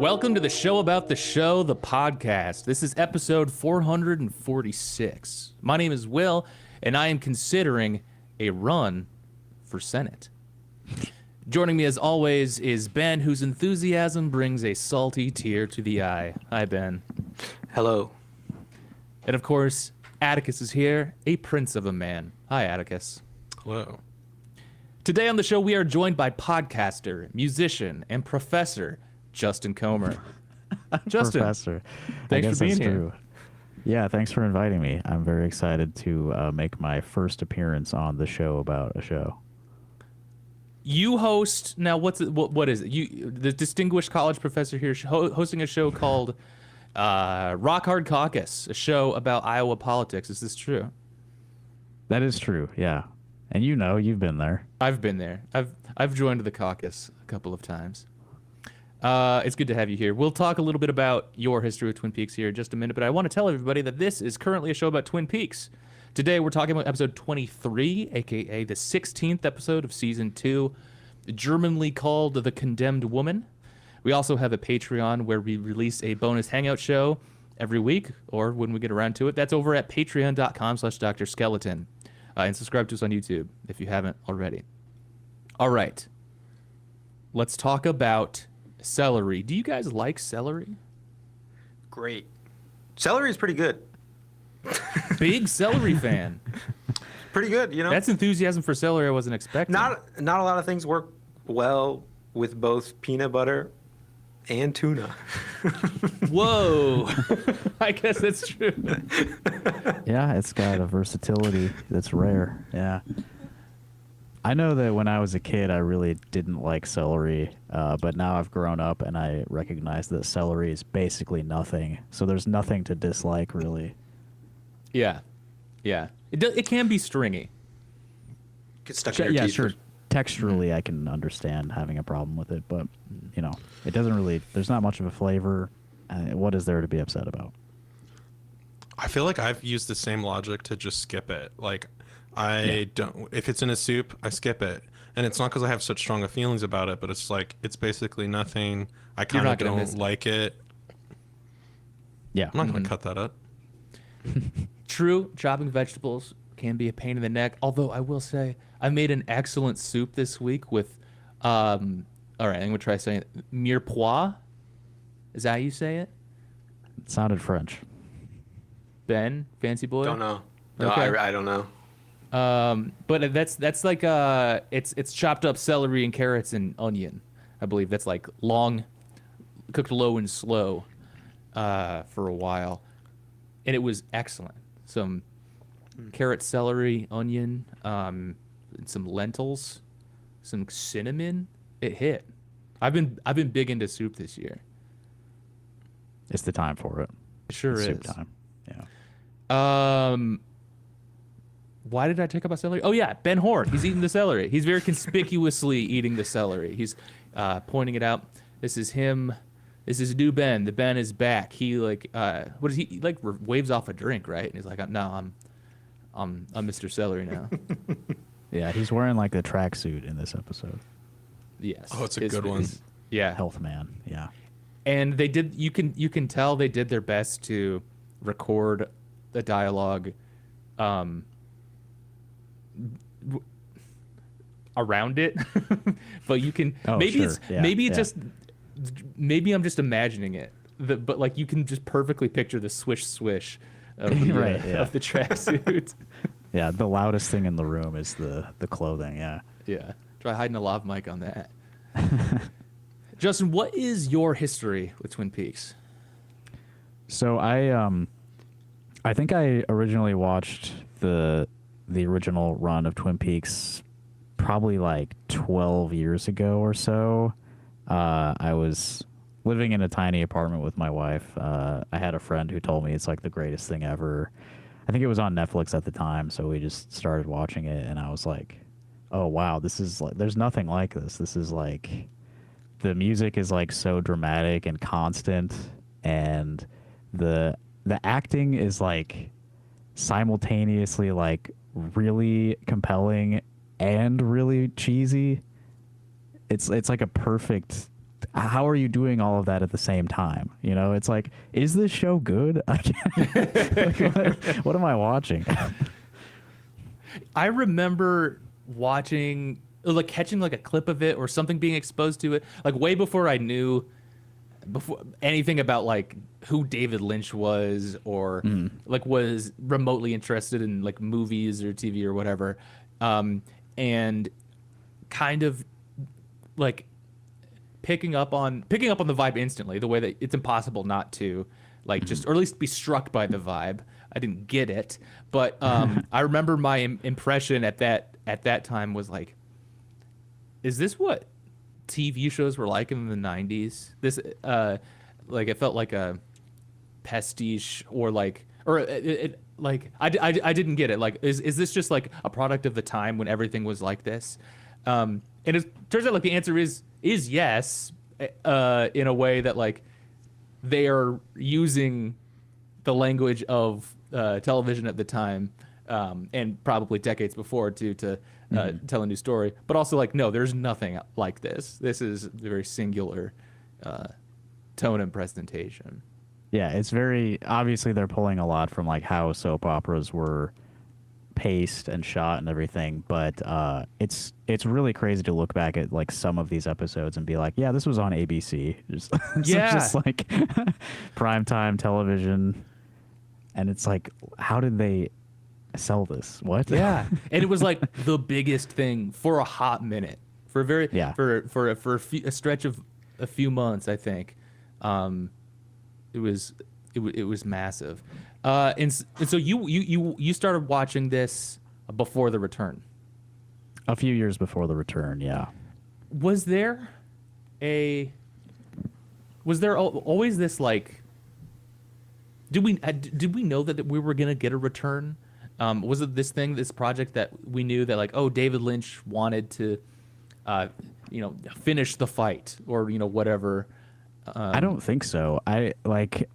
Welcome to the show about the show, the podcast. This is episode 446. My name is Will, and I am considering a run for Senate. Joining me as always is Ben, whose enthusiasm brings a salty tear to the eye. Hi, Ben. Hello. And of course, Atticus is here, a prince of a man. Hi, Atticus. Hello. Today on the show, we are joined by podcaster, musician, and professor Justin Comer. Justin, Professor. thanks for being here. True. Yeah, thanks for inviting me. I'm very excited to make my first appearance on the show about a show. You host now. What is it? You, the distinguished college professor here, hosting a show called Rock Hard Caucus, a show about Iowa politics. Is this true? That is true. Yeah, and you've been there. I've been there. I've joined the caucus a couple of times. It's good to have you here. We'll talk a little bit about your history with Twin Peaks here in just a minute, but I want to tell everybody that this is currently a show about Twin Peaks. Today we're talking about episode 23, aka the 16th episode of season 2, Germanly called The Condemned Woman. We also have a Patreon where we release a bonus hangout show every week, or when we get around to it. That's over at patreon.com/Dr. Skeleton. And subscribe to us on YouTube if you haven't already. All right. Let's talk about celery. Do you guys like celery? Great. Celery is pretty good. Big celery fan. Pretty good, you know. That's enthusiasm for celery I wasn't expecting. Not a lot of things work well with both peanut butter and tuna. Whoa. I guess that's true. Yeah, it's got a versatility that's rare. Yeah. I know that when I was a kid, I really didn't like celery, but now I've grown up and I recognize that celery is basically nothing. So there's nothing to dislike, really. Yeah. It can be stringy. Get stuck in your Yeah, teeth. sure. Texturally, I can understand having a problem with it, but it doesn't really. There's not much of a flavor. What is there to be upset about? I feel like I've used the same logic to just skip it. Like, don't. If it's in a soup, I skip it, and it's not because I have such strong feelings about it, but it's like it's basically nothing. I kind of don't like it. Yeah, I'm not gonna cut that up. True, chopping vegetables can be a pain in the neck. Although I will say, I made an excellent soup this week with, all right, I'm gonna try saying it. Mirepoix. Is that how you say it? It sounded French. Ben, fancy boy. Don't know. No, Okay. I don't know. But that's like it's chopped up celery and carrots and onion. I believe that's like long, cooked low and slow, for a while, and it was excellent. Some carrot, celery, onion, some lentils, some cinnamon. It hit. I've been big into soup this year. It's the time for it. It sure It's is. soup time. Yeah. Why did I talk about celery? Oh yeah, Ben Hort. He's eating the celery. He's very conspicuously eating the celery. He's pointing it out. This is him. This is new Ben. The Ben is back. He what is he like? Waves off a drink, right? And he's like, "No, I'm Mr. Celery now." Yeah, he's wearing like a tracksuit in this episode. Yes. Oh, it's a good one. Yeah. Health man. Yeah. And they did. You can tell they did their best to record the dialogue. Around it, but you can maybe I'm just imagining it, but like you can just perfectly picture the swish of the, of the tracksuit. Yeah, the loudest thing in the room is the clothing. Yeah. Try hiding a lav mic on that. Justin, what is your history with Twin Peaks? So I think I originally watched the original run of Twin Peaks probably like 12 years ago or so. I was living in a tiny apartment with my wife. I had a friend who told me it's like the greatest thing ever. I think it was on Netflix at the time, so we just started watching it, and I was like, oh wow, this is like, there's nothing like this. This is like, the music is like so dramatic and constant, and the acting is like simultaneously like really compelling and really cheesy. It's like a perfect how are you doing all of that at the same time? You know, it's like, is this show good? Like, what am I watching? I remember watching, like catching like a clip of it or something, being exposed to it, like way before I knew before anything about like who David Lynch was, or like was remotely interested in like movies or TV or whatever, and kind of like picking up on the vibe instantly, the way that it's impossible not to like just, or at least be struck by the vibe. I didn't get it, but I remember my impression at that time was like, is this what TV shows were like in the 90s? This like it felt like a pastiche, or like, or like I didn't get it. Like, is this just like a product of the time when everything was like this? And it turns out like the answer is yes, in a way that like they are using the language of television at the time, and probably decades before to tell a new story. But also like, no, there's nothing like this. This is a very singular tone and presentation. Yeah, it's very obviously they're pulling a lot from like how soap operas were paced and shot and everything, but it's really crazy to look back at like some of these episodes and be like, yeah, this was on ABC. Just like primetime television, and it's like, how did they sell this? What? Yeah, and it was like the biggest thing for a hot minute, for a very for a stretch of a few months, I think. It was massive, and so you started watching this before the return. A few years before the return, yeah. Was there always this like? Did we know that we were gonna get a return? Was it this project that we knew that like, oh, David Lynch wanted to, finish the fight, or whatever? I don't think so. I like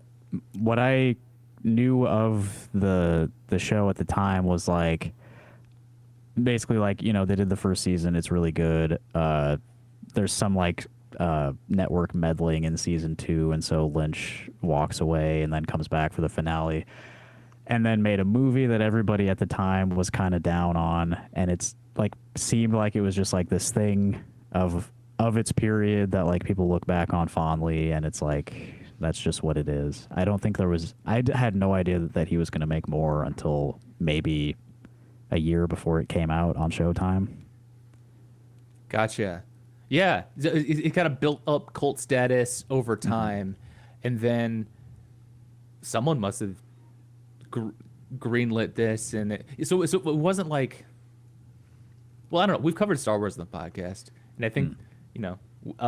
what I knew of the show at the time was like basically like, they did the first season, it's really good. There's some like network meddling in season 2, and so Lynch walks away and then comes back for the finale, and then made a movie that everybody at the time was kind of down on, and it's like seemed like it was just like this thing of its period that like people look back on fondly, and it's like that's just what it is. I don't think I had no idea that he was going to make more until maybe a year before it came out on Showtime. Gotcha. Yeah, it kind of built up cult status over time, and then someone must have greenlit this, and so it wasn't like, well, I don't know. We've covered Star Wars on the podcast, and I think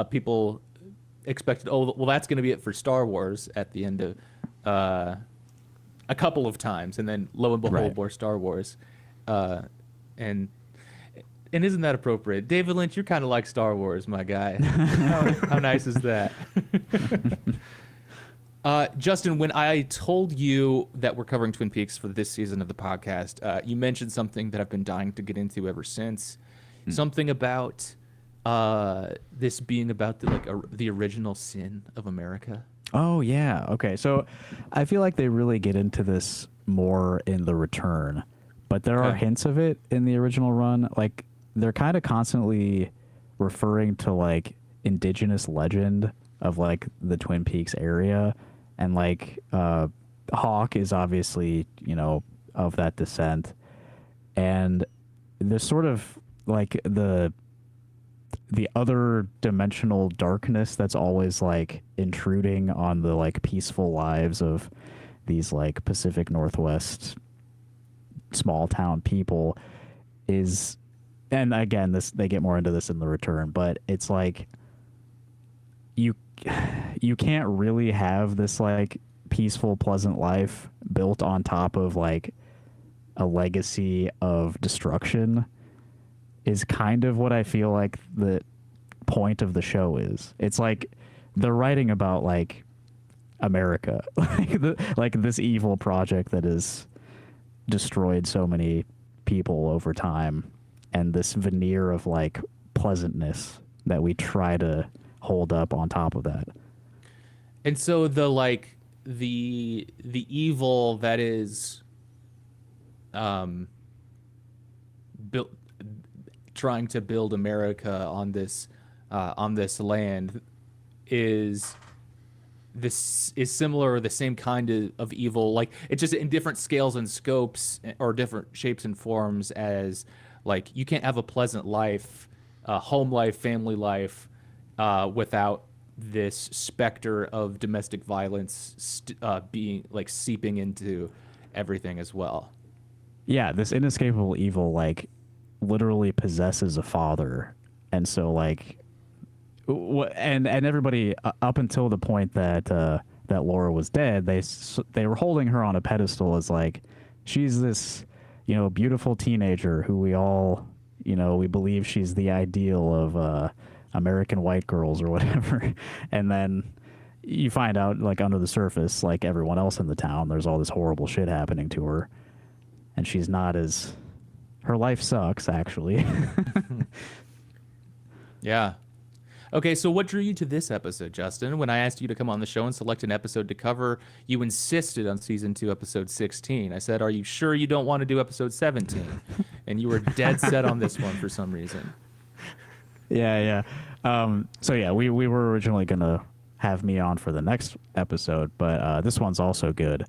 people expected, oh, well, that's going to be it for Star Wars at the end of a couple of times, and then lo and behold, more Star Wars, and isn't that appropriate? David Lynch, you're kind of like Star Wars, my guy. How nice is that? Justin, when I told you that we're covering Twin Peaks for this season of the podcast, you mentioned something that I've been dying to get into ever since. Something about this being about the original sin of America. Oh, yeah. Okay. So I feel like they really get into this more in The Return, but there are hints of it in the original run. Like, they're kind of constantly referring to like indigenous legend of like the Twin Peaks area, and like Hawk is obviously of that descent, and there's sort of like the other dimensional darkness that's always like intruding on the like peaceful lives of these like Pacific Northwest small town people is. And again, they get more into this in The Return, but it's like you can't really have this like peaceful, pleasant life built on top of like a legacy of destruction, is kind of what I feel like the point of the show is. It's like they're writing about like America, like this evil project that has destroyed so many people over time, and this veneer of like pleasantness that we try to hold up on top of that. And so the evil that is built trying to build America on this land is similar or the same kind of evil. Like it's just in different scales and scopes or different shapes and forms as like you can't have a pleasant life, home life, family life without this specter of domestic violence being like seeping into everything as well. Yeah, this inescapable evil like literally possesses a father, and so like, and everybody up until the point that that Laura was dead, they were holding her on a pedestal as like she's this beautiful teenager who we all we believe she's the ideal of American white girls or whatever, and then you find out like under the surface, like everyone else in the town, there's all this horrible shit happening to her. And she's not as... Her life sucks, actually. Yeah. Okay, so what drew you to this episode, Justin? When I asked you to come on the show and select an episode to cover, you insisted on season 2, episode 16. I said, are you sure you don't want to do episode 17? And you were dead set on this one for some reason. Yeah. So yeah, we were originally going to have me on for the next episode, but this one's also good.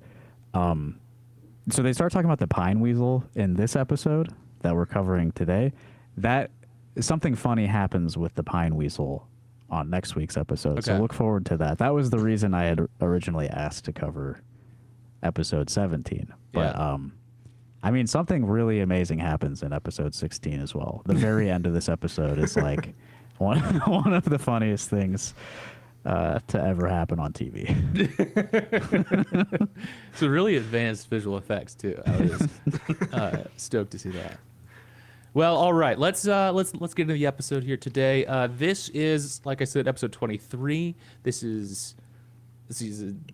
So they start talking about the pine weasel in this episode that we're covering today. That something funny happens with the pine weasel on next week's episode. Okay. So look forward to that. That was the reason I had originally asked to cover episode 17. But yeah. I mean, something really amazing happens in episode 16 as well. The very end of this episode is like one of the funniest things to ever happen on TV. So really advanced visual effects too. I was stoked to see that. Well, all right, let's get into the episode here today. This is, like I said, episode 23. This is season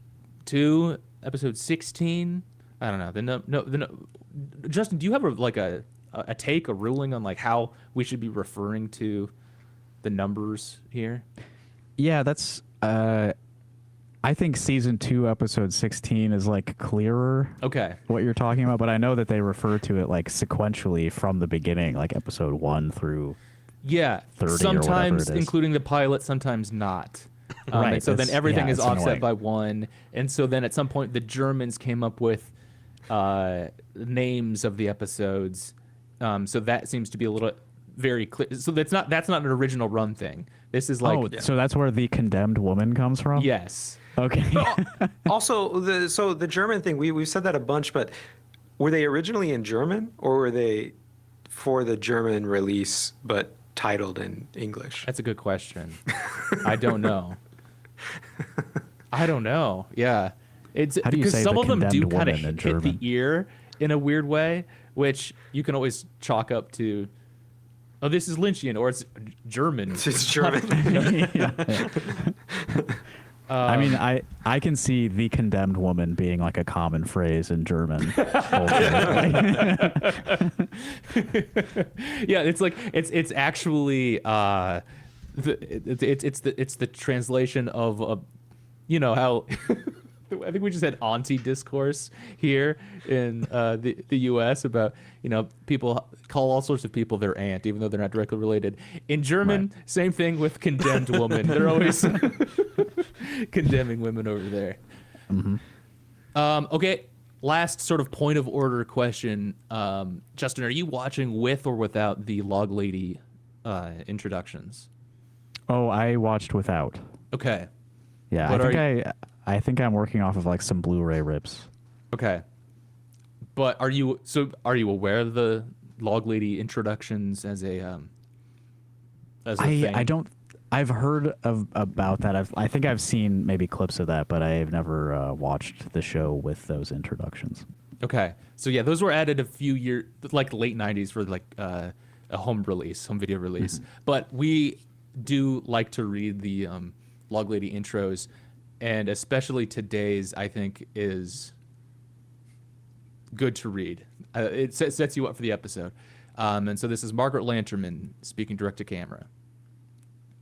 2, episode 16. I don't know. Justin, do you have a take, a ruling on like how we should be referring to the numbers here? Yeah, that's I think season 2, episode 16 is like clearer. Okay. What you're talking about, but I know that they refer to it like sequentially from the beginning, like episode 1 through 30 sometimes or including the pilot, sometimes not. Right. And so then everything is offset annoying. by 1, and so then at some point the Germans came up with names of the episodes. So that seems to be a little very clear. So that's not an original run thing. This is like so that's where the condemned woman comes from? Yes. Okay. Also, the German thing, we've said that a bunch, but were they originally in German or were they for the German release but titled in English? That's a good question. I don't know. Yeah. It's How do you because say some the of them do condemned kind of woman in hit the German? ear in a weird way, which you can always chalk up to, oh, this is Lynchian, or it's German. It's German. I mean, I can see the condemned woman being like a common phrase in German. Yeah, it's like it's actually it's the translation of how I think we just had auntie discourse here in the U.S. about people call all sorts of people their aunt even though they're not directly related. In German, right. Same thing with condemned woman. They're always condemning women over there. Mm-hmm. Okay, last sort of point of order question. Justin, are you watching with or without the Log Lady introductions? Oh, I watched without. Okay. Yeah, I think I'm working off of like some Blu-ray rips. Okay. But are you aware of the Log Lady introductions as a thing? I don't. I've heard about that. I think I've seen maybe clips of that, but I've never watched the show with those introductions. Okay. So yeah, those were added a few years, like late 90s for like a home video release. Mm-hmm. But we do like to read the Log Lady intros, and especially today's, I think, is good to read. It sets you up for the episode. And so this is Margaret Lanterman speaking direct to camera.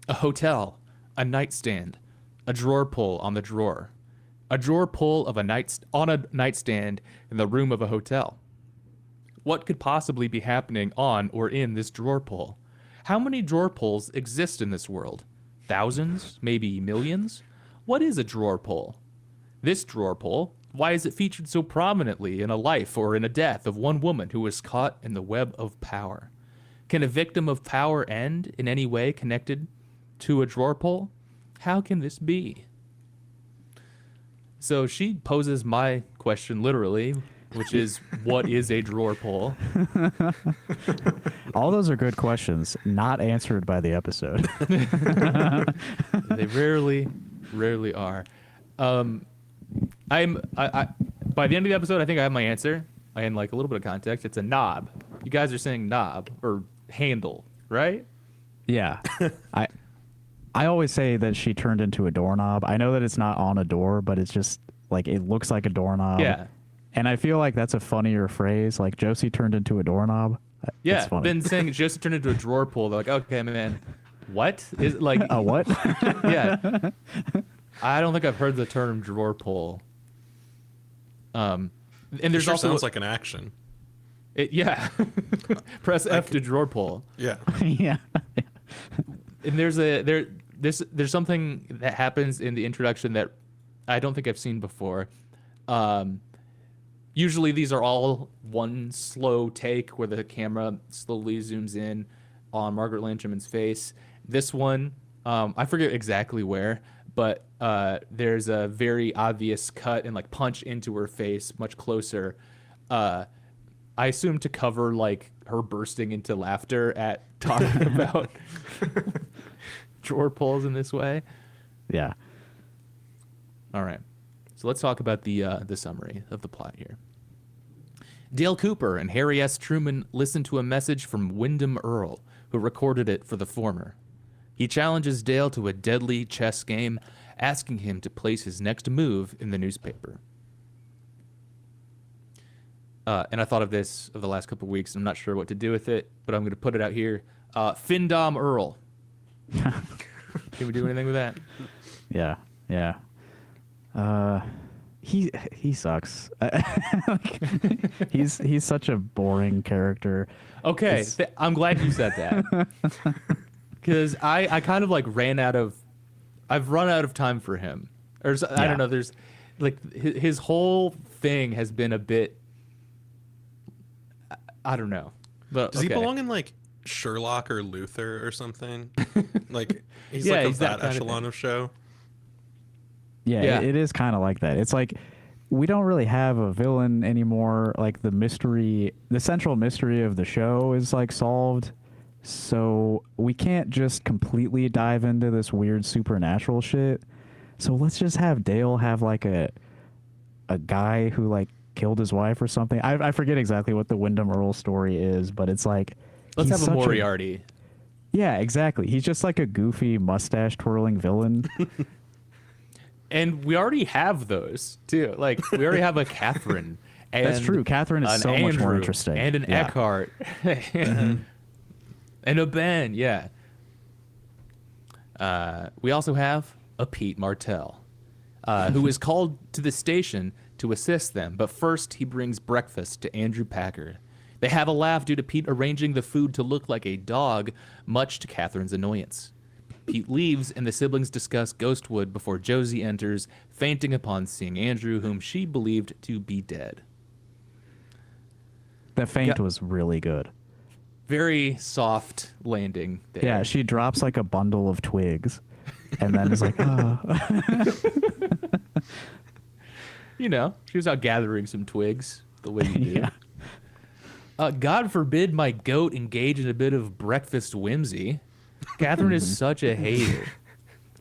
A hotel, a nightstand, a drawer pull on the drawer, a drawer pull of on a nightstand in the room of a hotel. What could possibly be happening on or in this drawer pull? How many drawer pulls exist in this world? Thousands? Maybe millions? What is a drawer pull? This drawer pull, why is it featured so prominently in a life or in a death of one woman who was caught in the web of power? Can a victim of power end in any way connected to a drawer pull? How can this be? So she poses my question literally, which is, what is a drawer pull? All those are good questions, not answered by the episode. They rarely are. I by the end of the episode, I think I have my answer. And like a little bit of context, it's a knob. You guys are saying knob or handle, right? Yeah. I always say that she turned into a doorknob. I know that it's not on a door, but it's just like it looks like a doorknob. Yeah. And I feel like that's a funnier phrase, like Josie turned into a doorknob. Yeah. That's funny. Then saying Joseph turned into a drawer pull, they're like, okay, man, what is like A what? yeah. I don't think I've heard the term drawer pull. And It there's sure also sounds like an action. yeah. Press F to drawer pull. Yeah. Yeah. And there's something that happens in the introduction that I don't think I've seen before. Usually these are all one slow take where the camera slowly zooms in on Margaret Lanchman's face. This one, I forget exactly where, but there's a very obvious cut and like punch into her face much closer. I assume to cover like her bursting into laughter at talking about drawer pulls in this way. Yeah. All right. So let's talk about the summary of the plot here. Dale Cooper and Harry S. Truman listen to a message from Wyndham Earle, who recorded it for the former. He challenges Dale to a deadly chess game, asking him to place his next move in the newspaper. And I thought of this over the last couple of weeks. I'm not sure what to do with it, but I'm going to put it out here. Findom Earle. Can we do anything with that? Yeah. Yeah. He sucks. Like, he's such a boring character. Okay, I'm glad you said that. Because I kind of like I've run out of time for him. Or I don't know, there's like his whole thing has been a bit, I don't know. But Does he belong in like Sherlock or Luther or something? Like he's Yeah, like he's of that that kind of echelon thing. of show. Yeah, Yeah. it is kind of like that. It's like we don't really have a villain anymore. Like the central mystery of the show is like solved. So we can't just completely dive into this weird supernatural shit. So let's just have Dale have like a guy who like killed his wife or something. I forget exactly what the Wyndham Earle story is, but it's like let's he's have a such Moriarty. Yeah, exactly. He's just like a goofy mustache twirling villain. And we already have those too. Like we already have a Catherine. And That's true. Catherine is an so much more Andrew, interesting. And an Yeah. Eckhart. And a Ben, yeah. We also have a Pete Martell, who is called to the station to assist them. But first, he brings breakfast to Andrew Packard. They have a laugh due to Pete arranging the food to look like a dog, much to Catherine's annoyance. Pete leaves, and the siblings discuss Ghostwood before Josie enters, fainting upon seeing Andrew, whom she believed to be dead. The feint Yeah. was really good. Very soft landing there. Yeah, she drops like a bundle of twigs and then is like, oh. You know, she was out gathering some twigs, the way you do. Yeah. God forbid my goat engage in a bit of breakfast whimsy. Catherine is such a hater.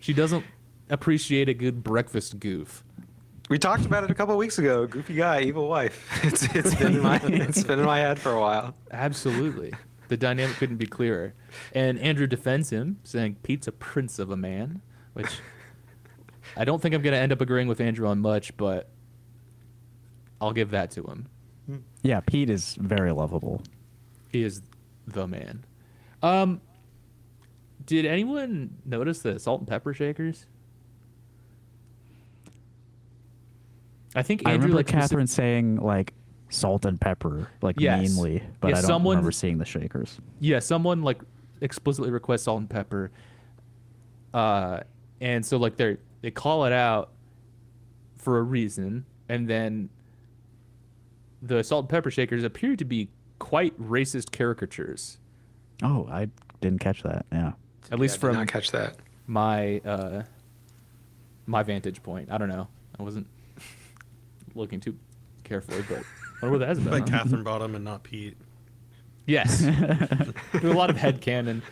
She doesn't appreciate a good breakfast goof. We talked about it a couple of weeks ago. Goofy guy, evil wife. It's been in my head for a while. Absolutely. The dynamic couldn't be clearer. And Andrew defends him, saying Pete's a prince of a man, which I don't think I'm going to end up agreeing with Andrew on much, but I'll give that to him. Yeah, Pete is very lovable. He is the man. Did anyone notice the salt and pepper shakers? I think I Andrew remember like Catherine saying like salt and pepper, like Yes. meanly, but Yeah, I don't someone- remember seeing the shakers. Yeah, someone like explicitly requests salt and pepper, and so like they call it out for a reason, and then the salt and pepper shakers appear to be quite racist caricatures, Oh, I didn't catch that. Yeah. at least Did from not catch that. my my vantage point. I don't know. I wasn't looking too carefully, but I wonder what that is about. Like Catherine Bottom and not Pete. Yes. There's a lot of headcanon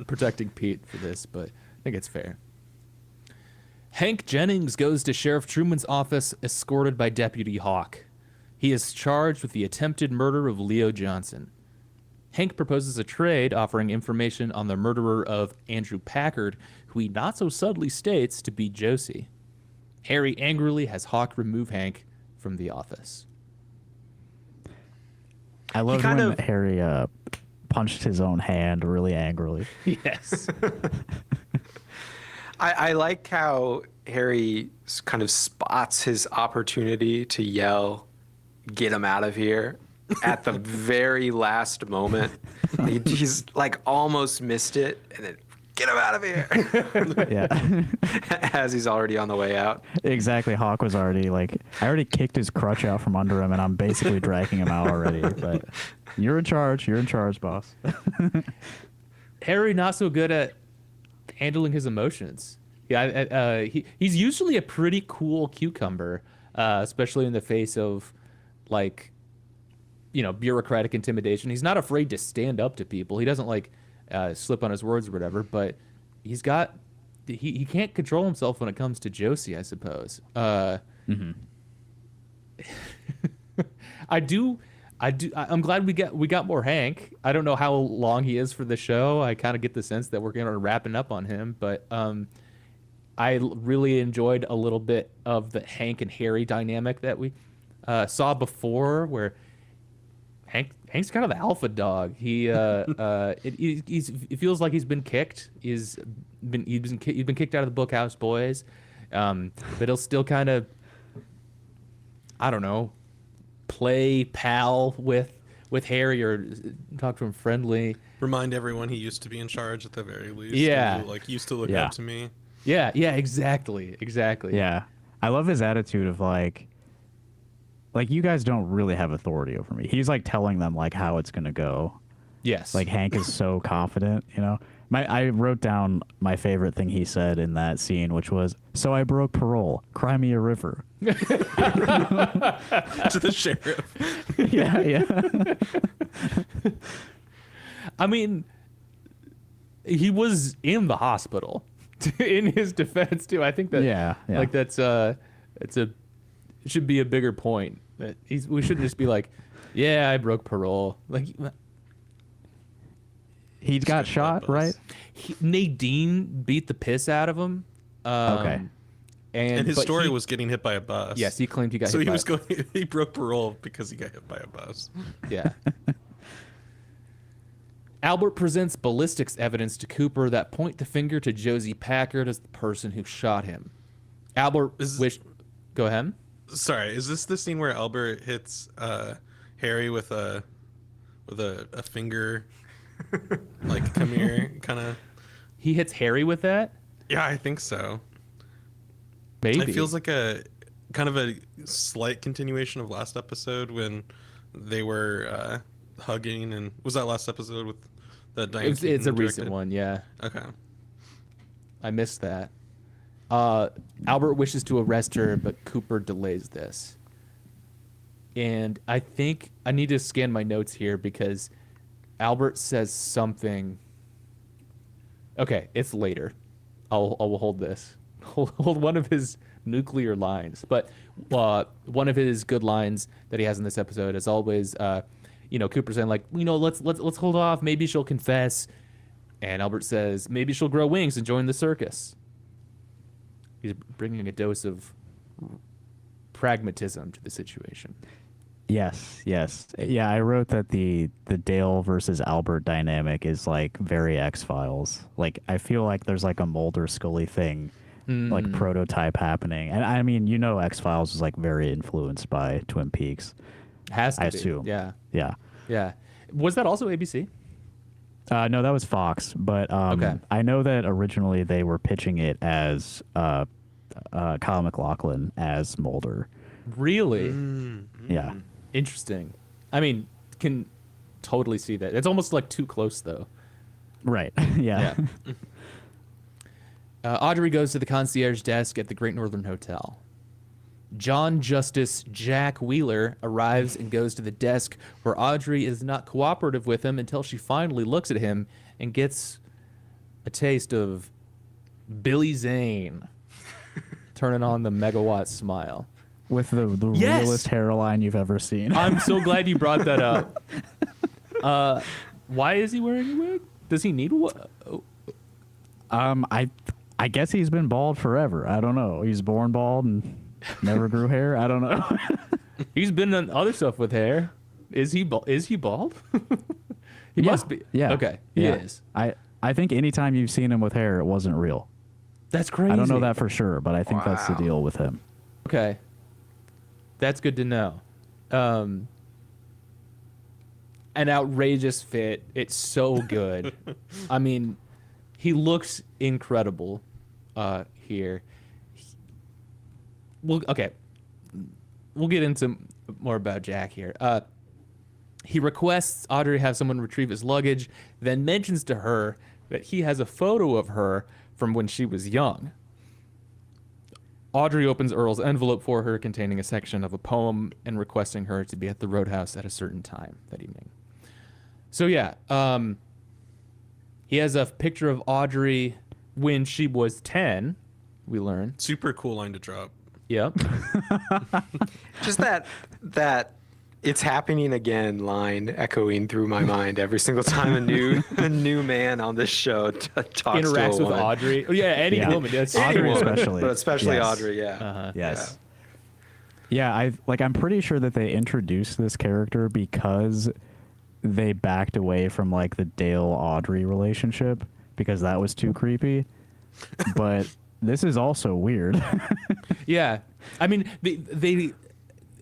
protecting Pete for this, but I think it's fair. Hank Jennings goes to Sheriff Truman's office escorted by Deputy Hawk. He is charged with the attempted murder of Leo Johnson. Hank proposes a trade offering information on the murderer of Andrew Packard, who he not so subtly states to be Josie. Harry angrily has Hawk remove Hank from the office. I loved kind when of- Harry punched his own hand really angrily. Yes. I like how Harry kind of spots his opportunity to yell, "Get him out of here," at the very last moment. He's like almost missed it, and then "Get him out of here," Yeah. as he's already on the way out. Exactly. Hawk was already like, I already kicked his crutch out from under him, and I'm basically dragging him out already. But you're in charge. You're in charge, boss. Harry not so good at handling his emotions. Yeah, he's usually a pretty cool cucumber, especially in the face of, like, bureaucratic intimidation. He's not afraid to stand up to people. He doesn't like slip on his words or whatever. But he can't control himself when it comes to Josie, I suppose. Mm-hmm. I'm glad we got more Hank. I don't know how long he is for the show. I kind of get the sense that we're going to wrapping up on him, but I really enjoyed a little bit of the Hank and Harry dynamic that we saw before, where Hank's kind of the alpha dog. It feels like he's been kicked. He's been kicked out of the Bookhouse Boys, but he'll still kind of, I don't know, play pal with Harry or talk to him friendly. Remind everyone he used to be in charge at the very least. Yeah. And he, used to look Yeah. up to me. Yeah, exactly. Yeah. I love his attitude of like you guys don't really have authority over me. He's like telling them like how it's gonna go. Yes. Like Hank is so confident, I wrote down my favorite thing he said in that scene, which was, "So I broke parole. Cry me a river." To the sheriff. Yeah. I mean, he was in the hospital. In his defense too, I think that Yeah. like it should be a bigger point. That we shouldn't just be like, yeah, I broke parole. Like He got good shot, blood right? buzz. Nadine beat the piss out of him. Okay. And his but story he- was getting hit by a bus. yes, he claimed he got So hit he by was going. He broke parole because he got hit by a bus. Yeah. Albert presents ballistics evidence to Cooper that point the finger to Josie Packard as the person who shot him. Albert wished. Go ahead. Sorry, is this the scene where Albert hits Harry with a finger, like come here, kind of? He hits Harry with that. Yeah, I think so. Maybe It feels like a kind of a slight continuation of last episode when they were hugging, and was that last episode with the Diane it's a Keaton recent directed? one. Yeah, Okay. I missed that. Albert wishes to arrest her, but Cooper delays this. And I think I need to scan my notes here because Albert says something. Okay, it's later. I'll hold this. Hold one of his nuclear lines. But one of his good lines that he has in this episode is always, Cooper saying like, let's hold off. Maybe she'll confess. And Albert says, maybe she'll grow wings and join the circus. He's bringing a dose of pragmatism to the situation. Yes. Yeah, I wrote that the Dale versus Albert dynamic is like very X-Files. Like I feel like there's like a Mulder Scully thing, like prototype happening. And I mean, X-Files is like very influenced by Twin Peaks, Has to I be. assume. Yeah. Yeah. Yeah. Was that also ABC? No, that was Fox, but Okay. I know that originally they were pitching it as Kyle MacLachlan as Mulder. Really? Yeah. Interesting. I mean, can totally see that. It's almost like too close though. Right. Yeah. Audrey goes to the concierge desk at the Great Northern Hotel. John Justice Jack Wheeler arrives and goes to the desk where Audrey is not cooperative with him until she finally looks at him and gets a taste of Billy Zane turning on the megawatt smile. With the Yes! realest hairline you've ever seen. I'm so glad you brought that up. Why is he wearing a wig? Does he need one? I guess he's been bald forever. I don't know. He's born bald and never grew hair. I don't know. He's been on other stuff with hair. Is he bald? He must be. Yeah. Okay. He is. I think anytime you've seen him with hair, it wasn't real. That's crazy. I don't know that for sure, but I think that's the Wow. deal with him. Okay. That's good to know. An outrageous fit. It's so good. I mean, he looks incredible here. Okay. We'll get into more about Jack here. He requests Audrey have someone retrieve his luggage, then mentions to her that he has a photo of her from when she was young. Audrey opens Earl's envelope for her containing a section of a poem and requesting her to be at the Roadhouse at a certain time that evening. So yeah, he has a picture of Audrey when she was 10, we learn. Super cool line to drop. Yep. Just that it's happening again line echoing through my mind every single time a new man on this show talks Interacts to a with woman. Audrey. Oh, yeah, any Yeah. woman. That's Audrey anyone. especially. But especially Yes. Audrey, yeah. Yes. Yeah, I'm pretty sure that they introduced this character because they backed away from like the Dale Audrey relationship because that was too creepy. But this is also weird. Yeah, I mean,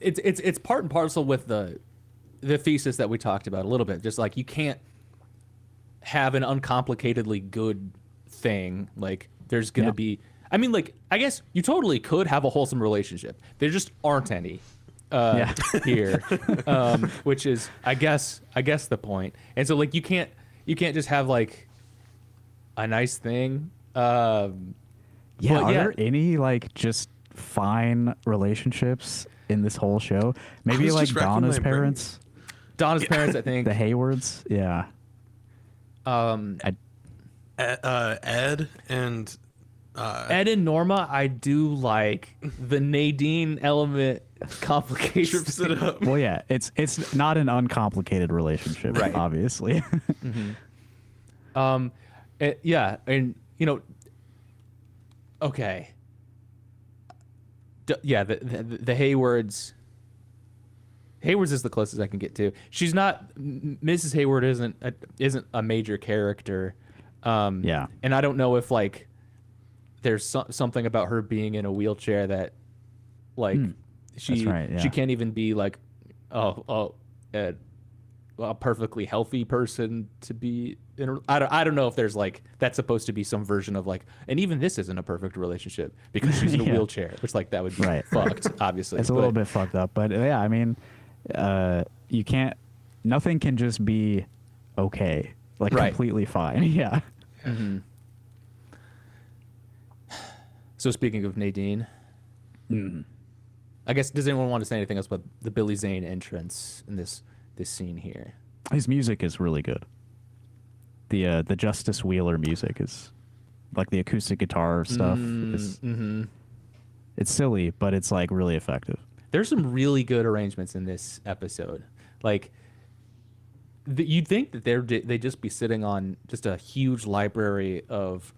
it's part and parcel with the thesis that we talked about a little bit. Just like you can't have an uncomplicatedly good thing. Like there's gonna Yeah. be. I mean, like I guess you totally could have a wholesome relationship. There just aren't any Yeah. here, which is I guess the point. And so like you can't just have like a nice thing. Yeah, But are yeah. there any like just fine relationships in this whole show? Maybe was like just racking Donna's my brain. parents, Donna's parents, I think. the Haywards. Yeah. Ed and Ed and Norma, I do like. The Nadine element complicates trips it up. Well, yeah, it's not an uncomplicated relationship, Right. obviously. Yeah, and okay. Yeah, the Haywards. Haywards is the closest I can get to. She's not. Mrs. Hayward isn't a major character. Yeah. And I don't know if like there's something about her being in a wheelchair that like she That's right, yeah. she can't even be like a perfectly healthy person to be in I don't know if there's like that's supposed to be some version of like, and even this isn't a perfect relationship because she's in a Yeah. wheelchair, which like that would be Right. fucked obviously. It's a little bit fucked up, but yeah, I mean, you can't. Nothing can just be okay, like Right. completely fine. Yeah. So speaking of Nadine, I guess does anyone want to say anything else about the Billy Zane entrance in this scene here? His music is really good. The Justice Wheeler music is like the acoustic guitar stuff. It's silly, but it's like really effective. There's some really good arrangements in this episode. Like you'd think that they'd just be sitting on just a huge library of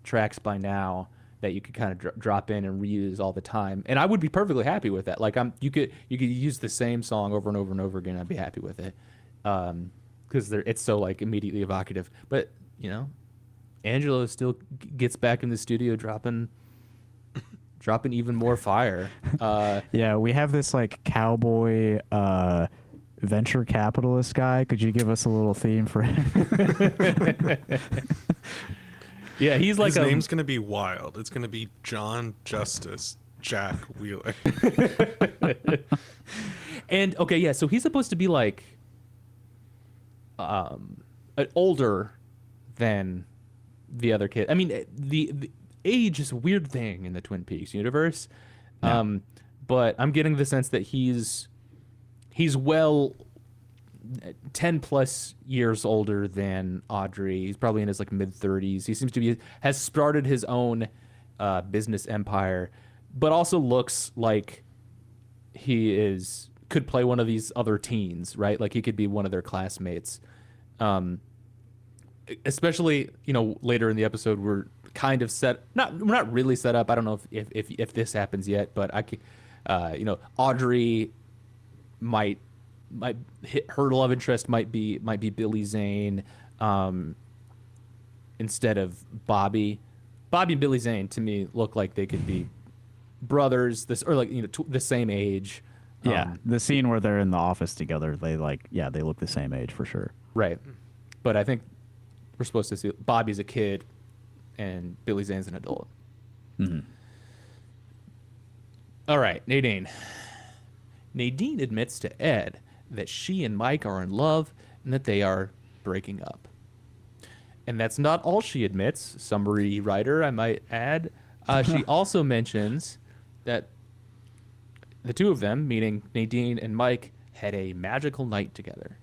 tracks by now, that you could kind of drop in and reuse all the time. And I would be perfectly happy with that. Like you could use the same song over and over and over again. I'd be happy with it. Because it's so like immediately evocative. But, you know, Angelo still gets back in the studio dropping even more fire. Yeah, we have this like cowboy venture capitalist guy. Could you give us a little theme for him? Yeah, he's like His name's gonna be wild. It's gonna be John Justice Jack Wheeler. And okay, yeah, so he's supposed to be like older than the other kid. I mean, the age is a weird thing in the Twin Peaks universe. Yeah. But I'm getting the sense that he's well 10 plus years older than Audrey. He's probably in his like mid 30s. He seems to has started his own business empire, but also looks like could play one of these other teens, right? Like he could be one of their classmates. Especially, you know, later in the episode, we're kind of we're not really set up. I don't know if this happens yet, but I could, you know, Audrey might hit her love interest might be Billy Zane, instead of Bobby. Bobby and Billy Zane to me look like they could be brothers, or like, you know, the same age. Yeah, the scene where they're in the office together, they look the same age for sure. Right. But I think we're supposed to see Bobby's a kid and Billy Zane's an adult. Mm-hmm. All right, Nadine. Nadine admits to Ed that she and Mike are in love and that they are breaking up. And that's not all she admits. Summary writer, I might add. She also mentions that the two of them, meaning Nadine and Mike, had a magical night together.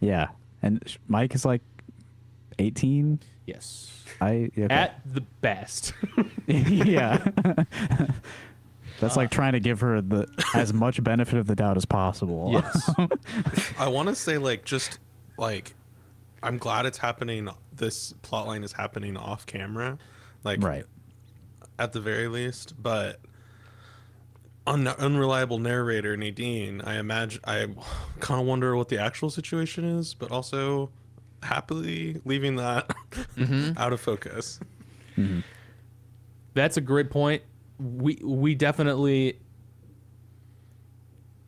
Yeah, and Mike is like 18. Yes. Okay. At the best. Yeah. That's like trying to give her as much benefit of the doubt as possible. Yes. I want to say I'm glad it's happening. This plotline is happening off camera, Right. At the very least. But unreliable narrator Nadine, I kind of wonder what the actual situation is, but also happily leaving that out of focus. Mm-hmm. That's a great point. We definitely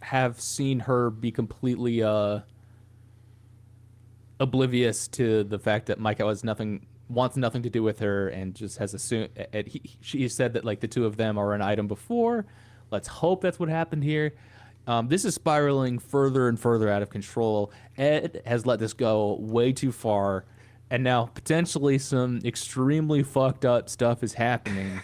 have seen her be completely oblivious to the fact that Mike wants nothing to do with her, and just has assumed. She said that like the two of them are an item before. Let's hope that's what happened here. This is spiraling further and further out of control. Ed has let this go way too far, and now potentially some extremely fucked up stuff is happening.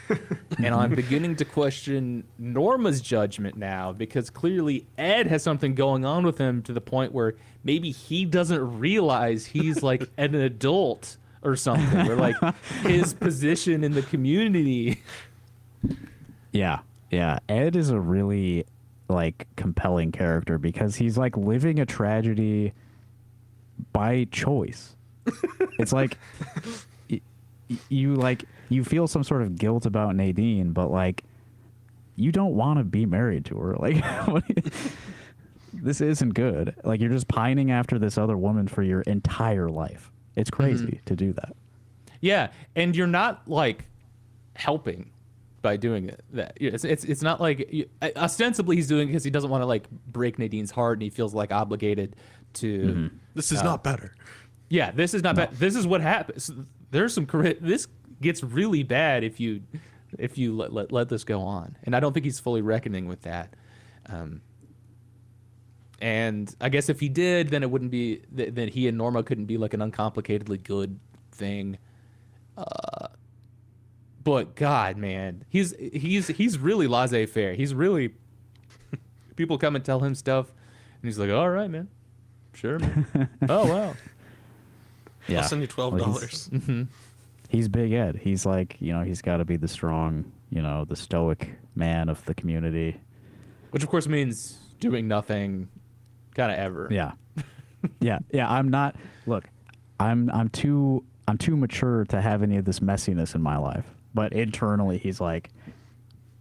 And I'm beginning to question Norma's judgment now, because clearly Ed has something going on with him to the point where maybe he doesn't realize he's like an adult or something, or like his position in the community. Yeah. Yeah. Ed is a really like compelling character because he's like living a tragedy by choice. It's like you feel some sort of guilt about Nadine, but like you don't want to be married to her. Like this isn't good. Like you're just pining after this other woman for your entire life. It's crazy to do that. Yeah, and you're not like helping by doing that. It's not like ostensibly he's doing it because he doesn't want to like break Nadine's heart, and he feels like obligated to. This is not better. Yeah, this is not bad. This is what happens. There's some this gets really bad if you let this go on, and I don't think he's fully reckoning with that. And I guess if he did, then it wouldn't be then he and Norma couldn't be like an uncomplicatedly good thing. But God, man, he's really laissez-faire. He's really people come and tell him stuff, and he's like, "All right, man, sure, man. Oh wow, I'll send you $12." He's Big Ed. He's like, he's got to be the strong, the stoic man of the community. Which of course means doing nothing, kind of ever. Yeah, yeah. I'm not. Look, I'm too I'm too mature to have any of this messiness in my life. But internally, he's like,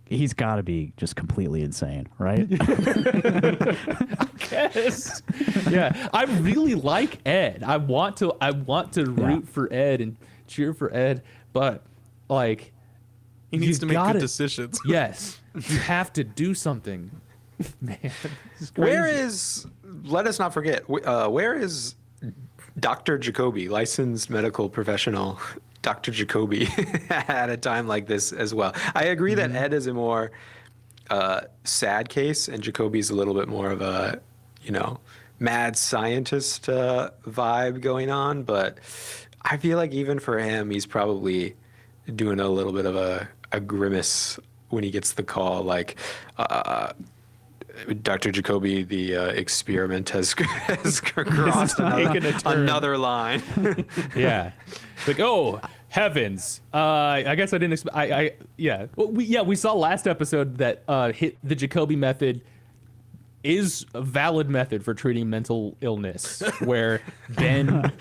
he's got to be just completely insane, right? Yes. Yeah, I really like Ed. I want to root for Ed and cheer for Ed, but like He needs to make gotta- good decisions. Yes, you have to do something, man. It's Where crazy. is? Let us not forget. Where is Dr. Jacoby, licensed medical professional, Dr. Jacoby, at a time like this as well? I agree that Ed is a more sad case, and Jacoby's a little bit more of a, mad scientist vibe going on. But I feel like even for him, he's probably doing a little bit of a grimace when he gets the call, like, Dr. Jacoby, the experiment has crossed taken a turn. another line. Yeah, like, oh heavens! I guess I didn't expect. Yeah. Well, we saw last episode that hit the Jacoby method is a valid method for treating mental illness, where Ben,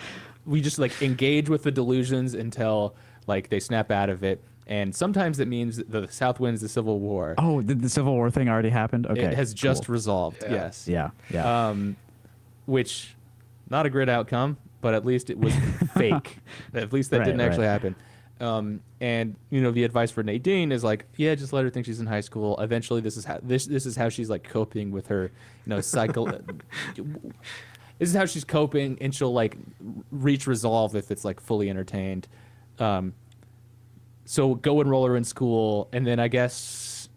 we just like engage with the delusions until like they snap out of it. And sometimes it means the South wins the Civil War. Oh, did the Civil War thing already happened? Okay, It has just cool. resolved. Yeah. Yes. Yeah. Which, not a great outcome, but at least it was fake. At least that Right, didn't actually right. happen. And the advice for Nadine is like, yeah, just let her think she's in high school. Eventually, this is how she's like coping with her, cycle. This is how she's coping, and she'll like reach resolve if it's like fully entertained. So go enroll her in school, and then I guess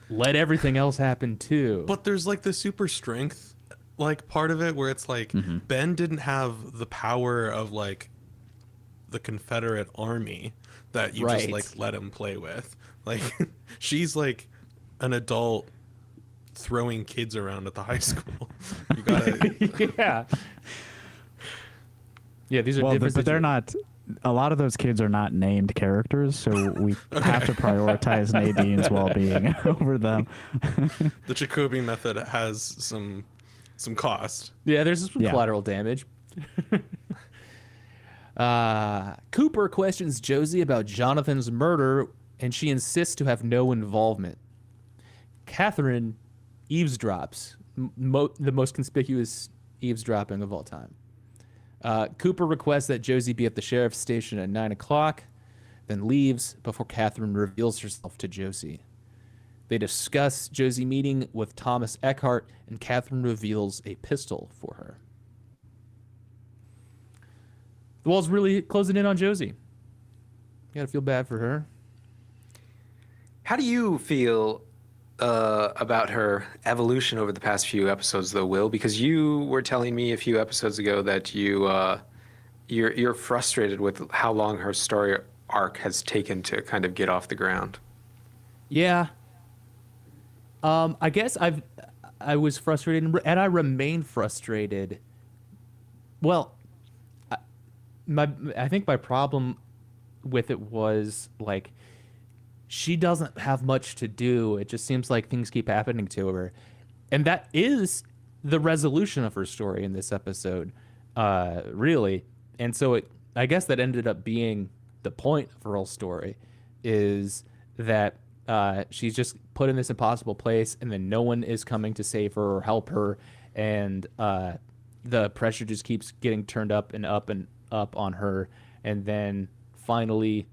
let everything else happen too. But there's like the super strength like part of it where it's like Ben didn't have the power of like the Confederate army that you just Right. like let him play with. Like she's like an adult throwing kids around at the high school. You gotta Yeah. Yeah, these are Well, different. but they're not. A lot of those kids are not named characters, so we have to prioritize Nadine's well-being over them. the Jacoby method has some cost. Yeah, there's some Yeah. collateral damage. Cooper questions Josie about Jonathan's murder, and she insists to have no involvement. Catherine eavesdrops, the most conspicuous eavesdropping of all time. Cooper requests that Josie be at the sheriff's station at 9 o'clock, then leaves before Catherine reveals herself to Josie. They discuss Josie meeting with Thomas Eckhart, and Catherine reveals a pistol for her. The wall's really closing in on Josie. You gotta feel bad for her. How do you feel about her evolution over the past few episodes, though, Will? Because you were telling me a few episodes ago that you're frustrated with how long her story arc has taken to kind of get off the ground. Yeah. I guess I was frustrated, and I remain frustrated. Well, I think my problem with it was like she doesn't have much to do. It just seems like things keep happening to her, and that is the resolution of her story in this episode, really. And so I guess that ended up being the point of her whole story, is that she's just put in this impossible place, and then no one is coming to save her or help her, and the pressure just keeps getting turned up and up and up on her, and then finally,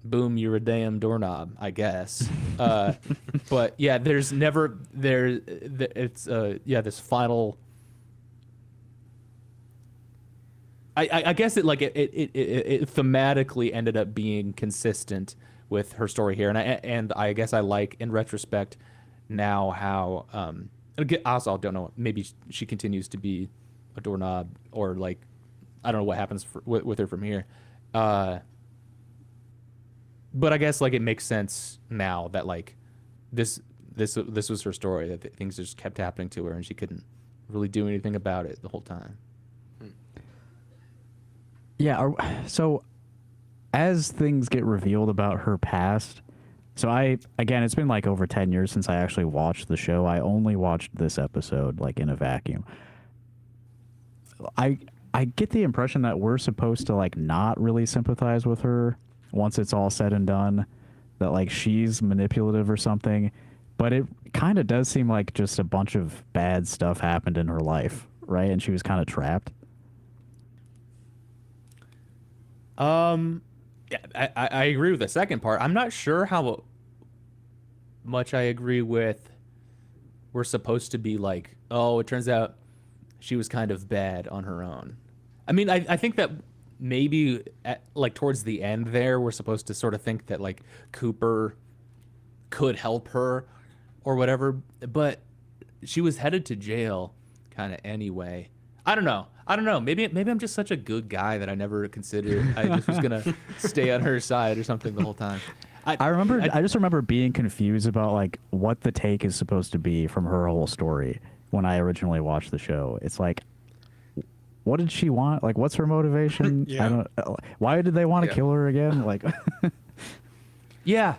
boom, you're a damn doorknob, I guess. But yeah, there's never it's this final. I guess it thematically ended up being consistent with her story here, and I guess I like in retrospect now how also I don't know, maybe she continues to be a doorknob, or like I don't know what happens with her from here, but I guess like it makes sense now that like this was her story, that things just kept happening to her and she couldn't really do anything about it the whole time. Yeah. So as things get revealed about her past, so it's been like over 10 years since I actually watched the show. I only watched this episode like in a vacuum. I get the impression that we're supposed to like not really sympathize with her once it's all said and done, that like she's manipulative or something, but it kind of does seem like just a bunch of bad stuff happened in her life, right? And she was kind of trapped. Yeah, I agree with the second part. I'm not sure how much I agree with we're supposed to be like, oh, it turns out she was kind of bad on her own. I mean, I think that maybe like towards the end there, we're supposed to sort of think that like Cooper could help her or whatever, but she was headed to jail kind of anyway. I don't know. I don't know. Maybe I'm just such a good guy that I never considered I just was gonna stay on her side or something the whole time. I just remember being confused about like what the take is supposed to be from her whole story when I originally watched the show. It's like, what did she want? Like, what's her motivation? Yeah. I don't. Why did they want to Yeah. kill her again? Like, Yeah,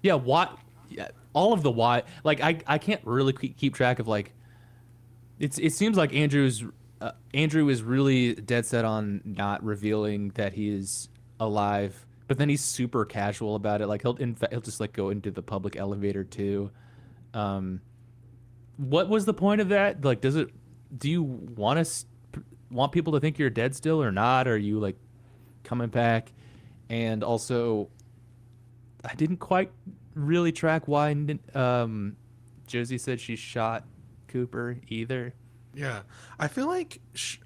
yeah. What? Yeah, all of the why. Like I can't really keep track of like. It seems like Andrew is really dead set on not revealing that he is alive, but then he's super casual about it. Like he'll just like go into the public elevator too. What was the point of that? Like, do you want people to think you're dead still or not? Or are you like coming back? And also, I didn't quite really track why Josie said she shot Cooper either. Yeah, I feel like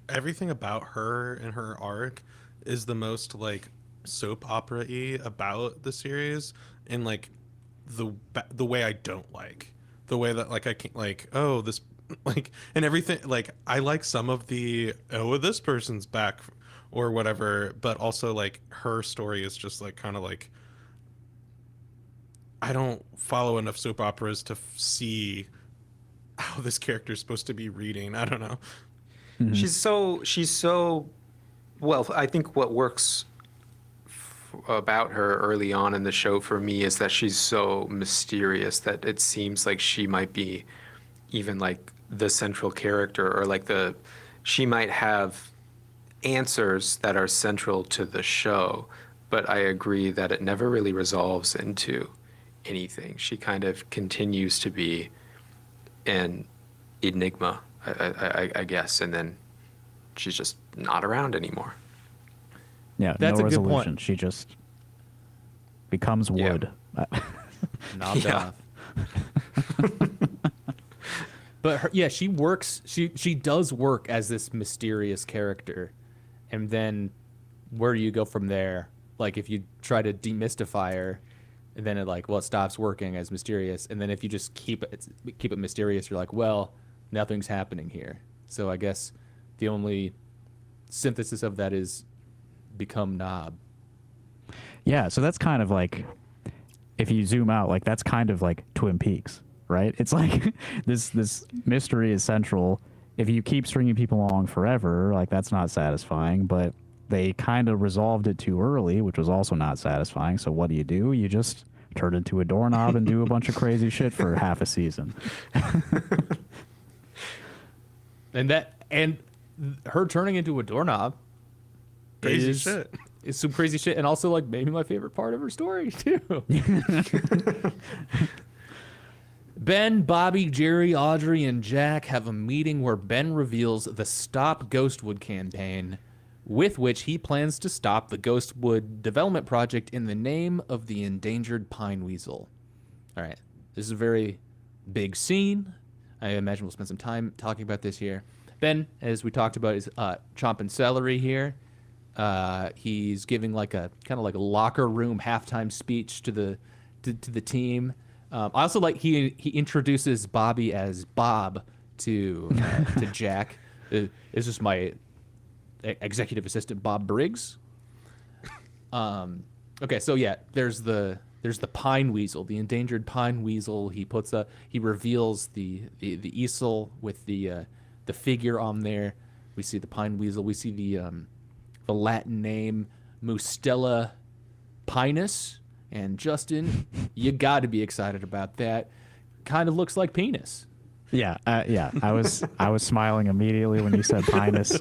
everything about her and her arc is the most like soap opera-y about the series, in like the way I don't like, the way that like I can't like, oh, this like, and everything, like I like some of the, oh, this person's back or whatever, but also like her story is just like kind of like, I don't follow enough soap operas to see how this character is supposed to be reading. I don't know. She's so well. I think what works about her early on in the show for me is that she's so mysterious that it seems like she might be even like the central character, or like she might have answers that are central to the show. But I agree that it never really resolves into anything. She kind of continues to be an enigma, I guess, and then she's just not around anymore. yeah, That's no a good point. resolution. She just becomes Yeah. wood. Knobbed Yeah. off. But she works. She does work as this mysterious character, and then where do you go from there? Like if you try to demystify her, and then it stops working as mysterious, and then if you just keep it mysterious, you're like, well, nothing's happening here. So I guess the only synthesis of that is become knob. Yeah, so that's kind of like, if you zoom out, like that's kind of like Twin Peaks, right? It's like this mystery is central. If you keep stringing people along forever, like that's not satisfying, but they kind of resolved it too early, which was also not satisfying. So what do? You just turn into a doorknob and do a bunch of crazy shit for half a season. And her turning into a doorknob Crazy is shit. Is some crazy shit, and also like maybe my favorite part of her story too. Ben, Bobby, Jerry, Audrey, and Jack have a meeting where Ben reveals the Stop Ghostwood campaign, with which he plans to stop the Ghostwood development project in the name of the endangered pine weasel. All right, this is a very big scene. I imagine we'll spend some time talking about this here. Ben, as we talked about, is chomping celery here. He's giving like a kind of like a locker room halftime speech to the team. I also like he introduces Bobby as Bob to Jack. This is my executive assistant Bob Briggs. Okay, so yeah, there's the pine weasel, the endangered pine weasel. He reveals the easel with the figure on there. We see the pine weasel. We see the Latin name Mustela pinus. And Justin, you got to be excited about that. Kind of looks like penis. Yeah, yeah. I was smiling immediately when you said Pinus.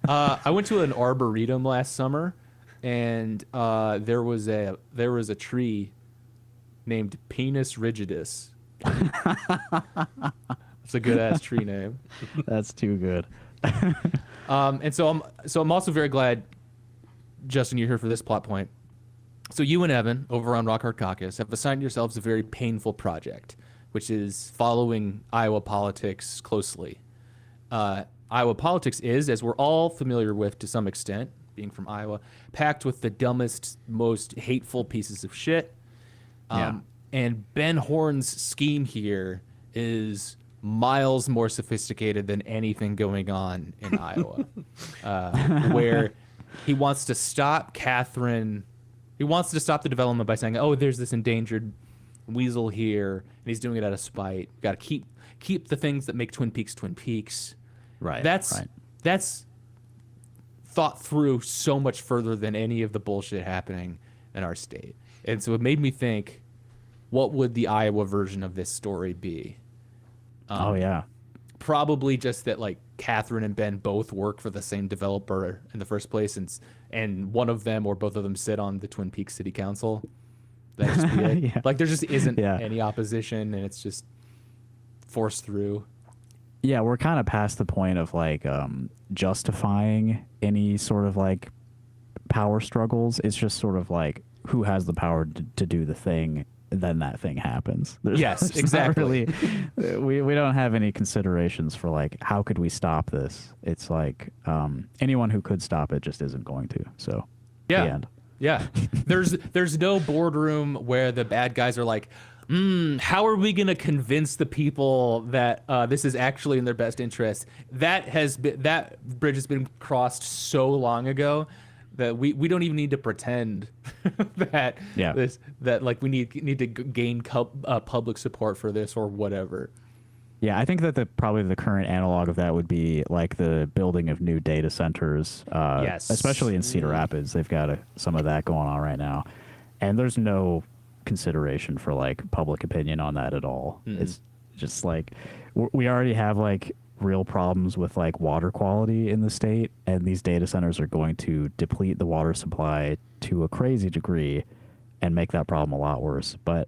I went to an arboretum last summer, and there was a tree named Pinus rigidus. It's a good ass tree name. That's too good. And so I'm also very glad, Justin, you're here for this plot point. So you and Evan over on Rock Hard Caucus have assigned yourselves a very painful project, which is following Iowa politics closely. Iowa politics is, as we're all familiar with to some extent, being from Iowa, packed with the dumbest, most hateful pieces of shit. Yeah. And Ben Horn's scheme here is miles more sophisticated than anything going on in Iowa, where he wants to stop Catherine. He wants to stop the development by saying, "Oh, there's this endangered weasel here," and he's doing it out of spite. Got to keep the things that make Twin Peaks Twin Peaks. Right. That's thought through so much further than any of the bullshit happening in our state. And so it made me think, what would the Iowa version of this story be? Oh yeah. Probably just that like Catherine and Ben both work for the same developer in the first place, and one of them or both of them sit on the Twin Peaks City Council. That just be it. Yeah. Like there just isn't Yeah. any opposition, and it's just forced through. Yeah, we're kind of past the point of like justifying any sort of like power struggles. It's just sort of like who has the power to do the thing, then that thing happens. Yes, there's not exactly. Really, we don't have any considerations for like how could we stop this. It's like anyone who could stop it just isn't going to. So Yeah. the end. Yeah. There's no boardroom where the bad guys are like, how are we going to convince the people that this is actually in their best interest? That bridge has been crossed so long ago that we don't even need to pretend that we need to gain public support for this or whatever. Yeah, I think that probably the current analog of that would be like the building of new data centers. Yes. Especially in Cedar Rapids, they've got some of that going on right now, and there's no consideration for like public opinion on that at all. It's just like we already have like real problems with like water quality in the state, and these data centers are going to deplete the water supply to a crazy degree and make that problem a lot worse. But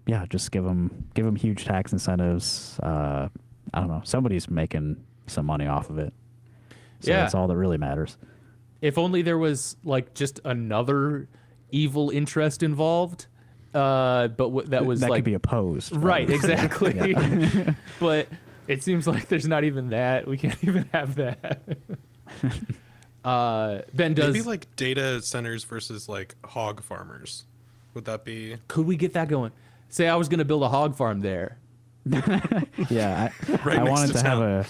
yeah, just give them huge tax incentives. I don't know, somebody's making some money off of it, so Yeah. that's all that really matters. If only there was like just another evil interest involved, but that was that like could be opposed, right, exactly. But it seems like there's not even that. We can't even have that. Ben does. Maybe like data centers versus like hog farmers. Would that be? Could we get that going? Say I was going to build a hog farm there. Yeah, Right I next wanted to to have town. a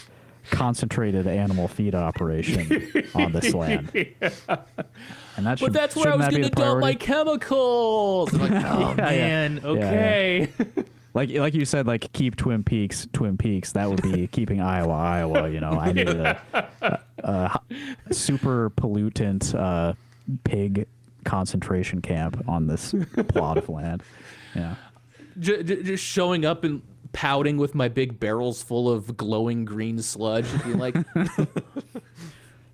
concentrated animal feed operation on this land. And that should, But that's where I shouldn't was that be going to the dump my priority? chemicals. I'm like, oh Yeah, yeah. man, okay. Like you said, like keep Twin Peaks. That would be keeping Iowa. You know, I needed a super pollutant pig concentration camp on this plot of land. Yeah. Just showing up and pouting with my big barrels full of glowing green sludge and being like,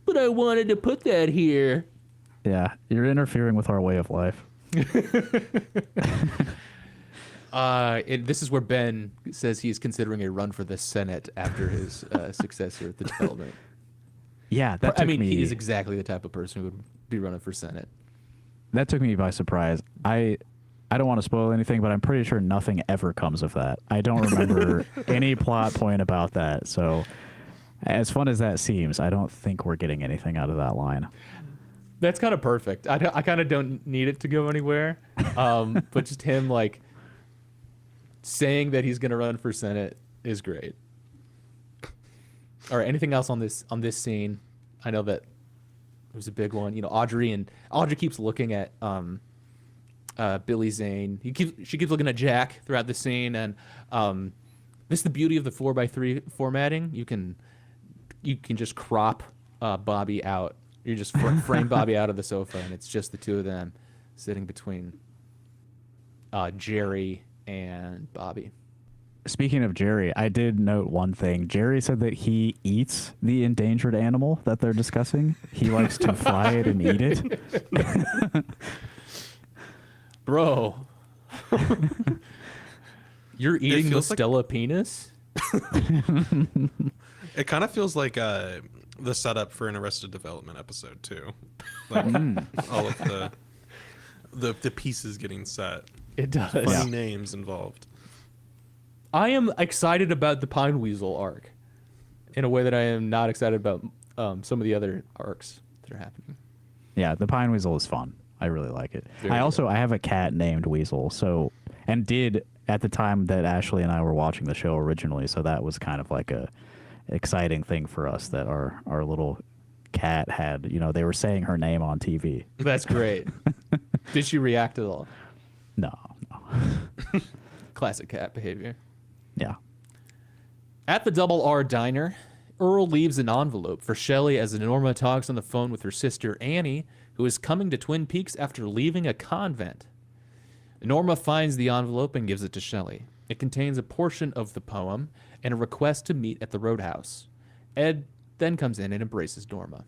but I wanted to put that here. Yeah, you're interfering with our way of life. This is where Ben says he's considering a run for the Senate after his successor at the development. Yeah, that took me. he is exactly the type of person who would be running for Senate. That took me by surprise. I don't want to spoil anything, but I'm pretty sure nothing ever comes of that. I don't remember any plot point about that. So, as fun as that seems, I don't think we're getting anything out of that line. That's kind of perfect. I kind of don't need it to go anywhere. But just him like saying that he's going to run for Senate is great. All right. Anything else on this scene? I know that it was a big one. You know, Audrey keeps looking at Billy Zane. She keeps looking at Jack throughout the scene, and this is the beauty of the 4:3 formatting. You can just crop Bobby out. You just frame Bobby out of the sofa, and it's just the two of them sitting between Jerry and Bobby. Speaking of Jerry, I did note one thing. Jerry said that he eats the endangered animal that they're discussing. He likes to fry it and eat it. Bro. You're eating the feels like- Stella penis? It kind of feels like the setup for an Arrested Development episode too. Like all of the pieces getting set. It does. Funny names involved. I am excited about the Pine Weasel arc in a way that I am not excited about some of the other arcs that are happening. Yeah, the Pine Weasel is fun. I really like it. Very I have a cat named Weasel, so and did at the time that Ashley and I were watching the show originally, so that was kind of like a exciting thing for us that our little cat had, they were saying her name on TV. That's great. Did she react at all? No. Classic cat behavior. Yeah. At the Double R Diner, Earl leaves an envelope for Shelley as Norma talks on the phone with her sister Annie, who is coming to Twin Peaks after leaving a convent. Norma finds the envelope and gives it to Shelley. It contains a portion of the poem and a request to meet at the Roadhouse. Ed then comes in and embraces Norma.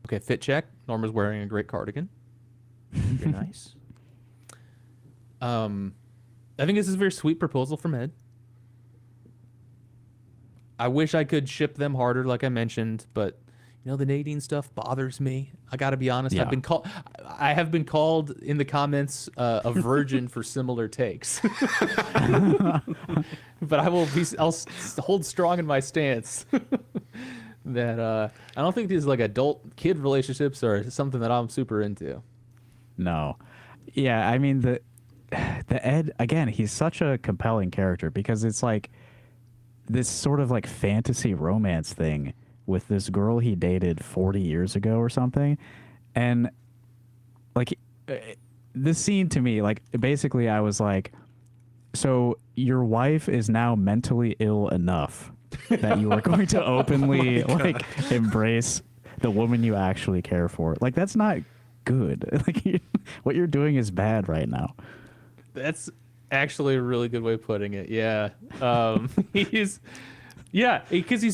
Okay, fit check. Norma's wearing a great cardigan. Very nice. I think this is a very sweet proposal from Ed. I wish I could ship them harder, like I mentioned, but the Nadine stuff bothers me. I got to be honest. Yeah. I have been called in the comments a virgin for similar takes. But I'll hold strong in my stance that I don't think these like adult kid relationships are something that I'm super into. No. Yeah, I mean the Ed, again, he's such a compelling character because it's like this sort of like fantasy romance thing with this girl he dated 40 years ago or something. And like this scene to me, like basically I was like, so your wife is now mentally ill enough that you are going to openly like embrace the woman you actually care for. Like that's not good. Like what you're doing is bad right now. That's actually a really good way of putting it. Yeah. Because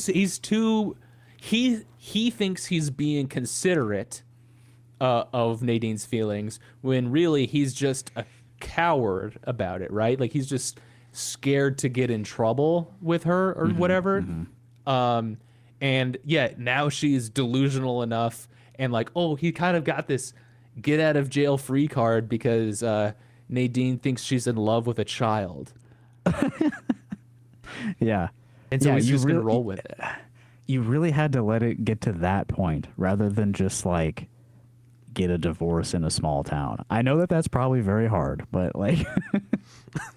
he's too, he thinks he's being considerate of Nadine's feelings when really he's just a coward about it, right? Like he's just scared to get in trouble with her or whatever. And yeah, now she's delusional enough and like, oh, he kind of got this get out of jail free card because Nadine thinks she's in love with a child. Yeah. And so he's just really, gonna roll with it. You really had to let it get to that point rather than just like get a divorce in a small town. I know that that's probably very hard, but like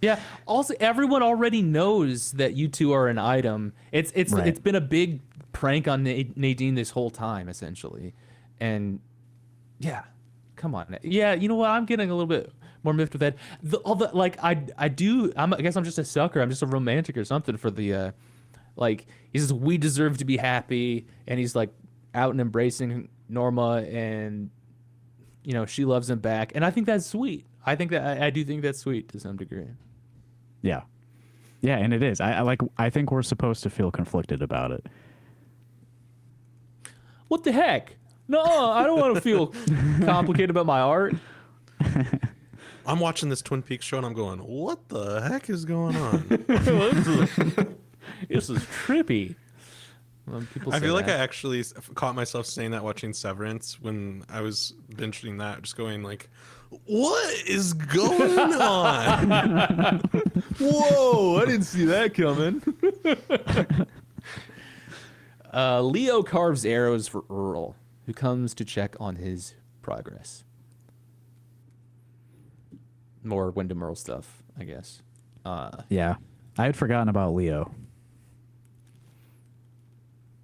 Yeah. Also, everyone already knows that you two are an item. It's Right. been a big prank on Nadine this whole time, essentially. And yeah, come on. Yeah, you know what? I'm getting a little bit more miffed with that. I guess I'm just a sucker. I'm just a romantic or something for the like. He says we deserve to be happy, and he's like out and embracing Norma, and she loves him back, and I think that's sweet. I do think that's sweet to some degree. yeah. Yeah, and it is. I think we're supposed to feel conflicted about it. What the heck? No, I don't want to feel complicated about my art. I'm watching this Twin Peaks show and I'm going, what the heck is going on? This is trippy. I feel like I actually caught myself saying that watching Severance when I was binging that, just going like, what is going on? Whoa, I didn't see that coming. Leo carves arrows for Earl, who comes to check on his progress. More Wyndham Earl stuff, I guess. Yeah. I had forgotten about Leo.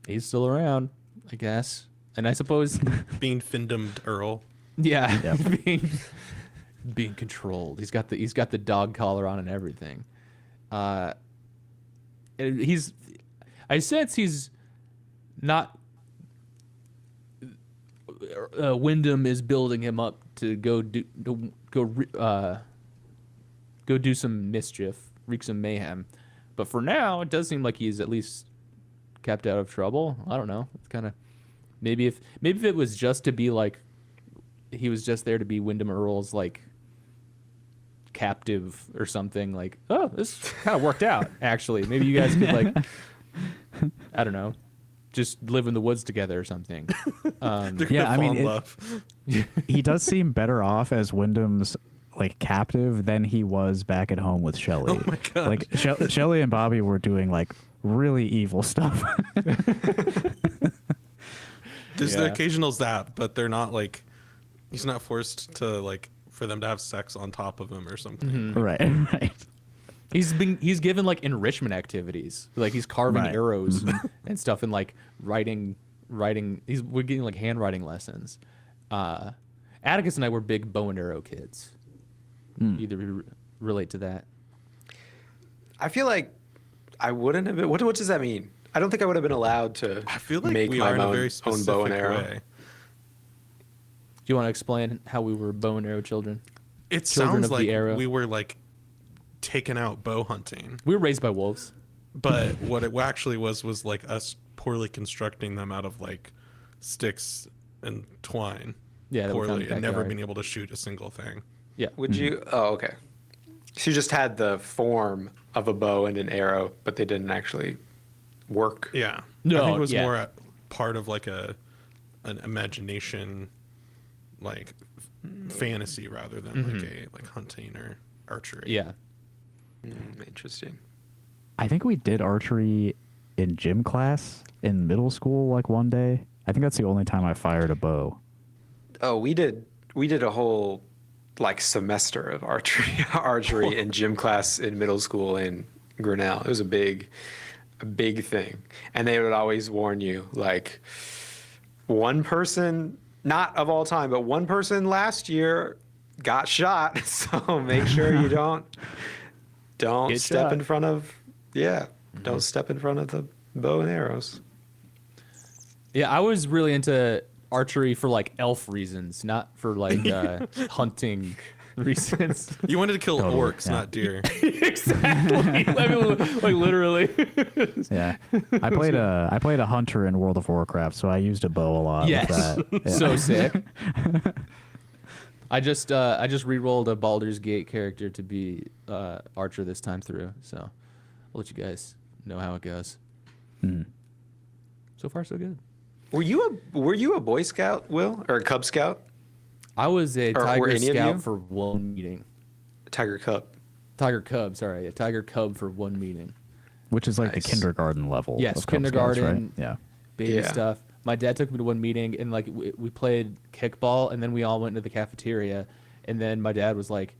He's still around, I guess. And I suppose, Being Findomed Earl. yeah, Yep. being controlled. He's got the dog collar on and everything. I sense he's not. Wyndham is building him up to go do some mischief, wreak some mayhem. But for now, it does seem like he's at least kept out of trouble. I don't know. It's kind of maybe if it was just to be like he was just there to be Wyndham Earl's like captive or something. Like, oh, this kind of worked out actually. Maybe you guys could like, I don't know, just live in the woods together or something. They're Yeah, gonna I fall mean, in love. he does seem better off as Wyndham's like captive than he was back at home with Shelley. Oh my god! Like Shelley and Bobby were doing like really evil stuff. There's Yeah. the occasional zap, but they're not like he's not forced to like for them to have sex on top of him or something. Right, right. He's given like enrichment activities, like he's carving Right. arrows and stuff, and like writing. We're getting like handwriting lessons. Atticus and I were big bow and arrow kids. Either relate to that. I feel like I wouldn't have been. What does that mean? I don't think I would have been allowed to. I feel like make we my are in a own, very own specific bow and arrow. way. Do you want to explain how we were bow and arrow children? It Children sounds of the like arrow. we were like taken out bow hunting, We were raised by wolves. but what it actually was like us poorly constructing them out of like sticks and twine. Yeah, that we found in poorly the and never backyard. being able to shoot a single thing. Yeah. Would you? Oh, okay. So you just had the form of a bow and an arrow, but they didn't actually work. Yeah. No, I think it was yeah. more a part of like an imagination, like fantasy rather than like hunting or archery. Yeah. Interesting. I think we did archery in gym class in middle school like one day. I think that's the only time I fired a bow. Oh, we did a whole like semester of archery in gym class in middle school in Grinnell. It was a big thing. And they would always warn you like one person, not of all time, but one person last year got shot. So make sure you don't Get step shot. in front of don't step in front of the bow and arrows. Yeah, I was really into archery for like elf reasons, not for like hunting reasons. You wanted to kill Totally, orcs, yeah. not deer. Exactly. I mean, like literally. Yeah, I played a hunter in World of Warcraft, so I used a bow a lot. Yes. With that. Yeah. So sick. I just re-rolled a Baldur's Gate character to be archer this time through, so I'll let you guys know how it goes. So far, so good. Were you a Boy Scout, Will, or a Cub Scout? I was a Or were Tiger any of Scout you? for one meeting. Tiger Cub. Tiger Cub, sorry, a Tiger Cub for one meeting. Which is like Nice. the kindergarten level. Yes, of Cub Scouts, right? kindergarten. Yeah. Baby Yeah. stuff. My dad took me to one meeting and like we played kickball and then we all went into the cafeteria and then my dad was like,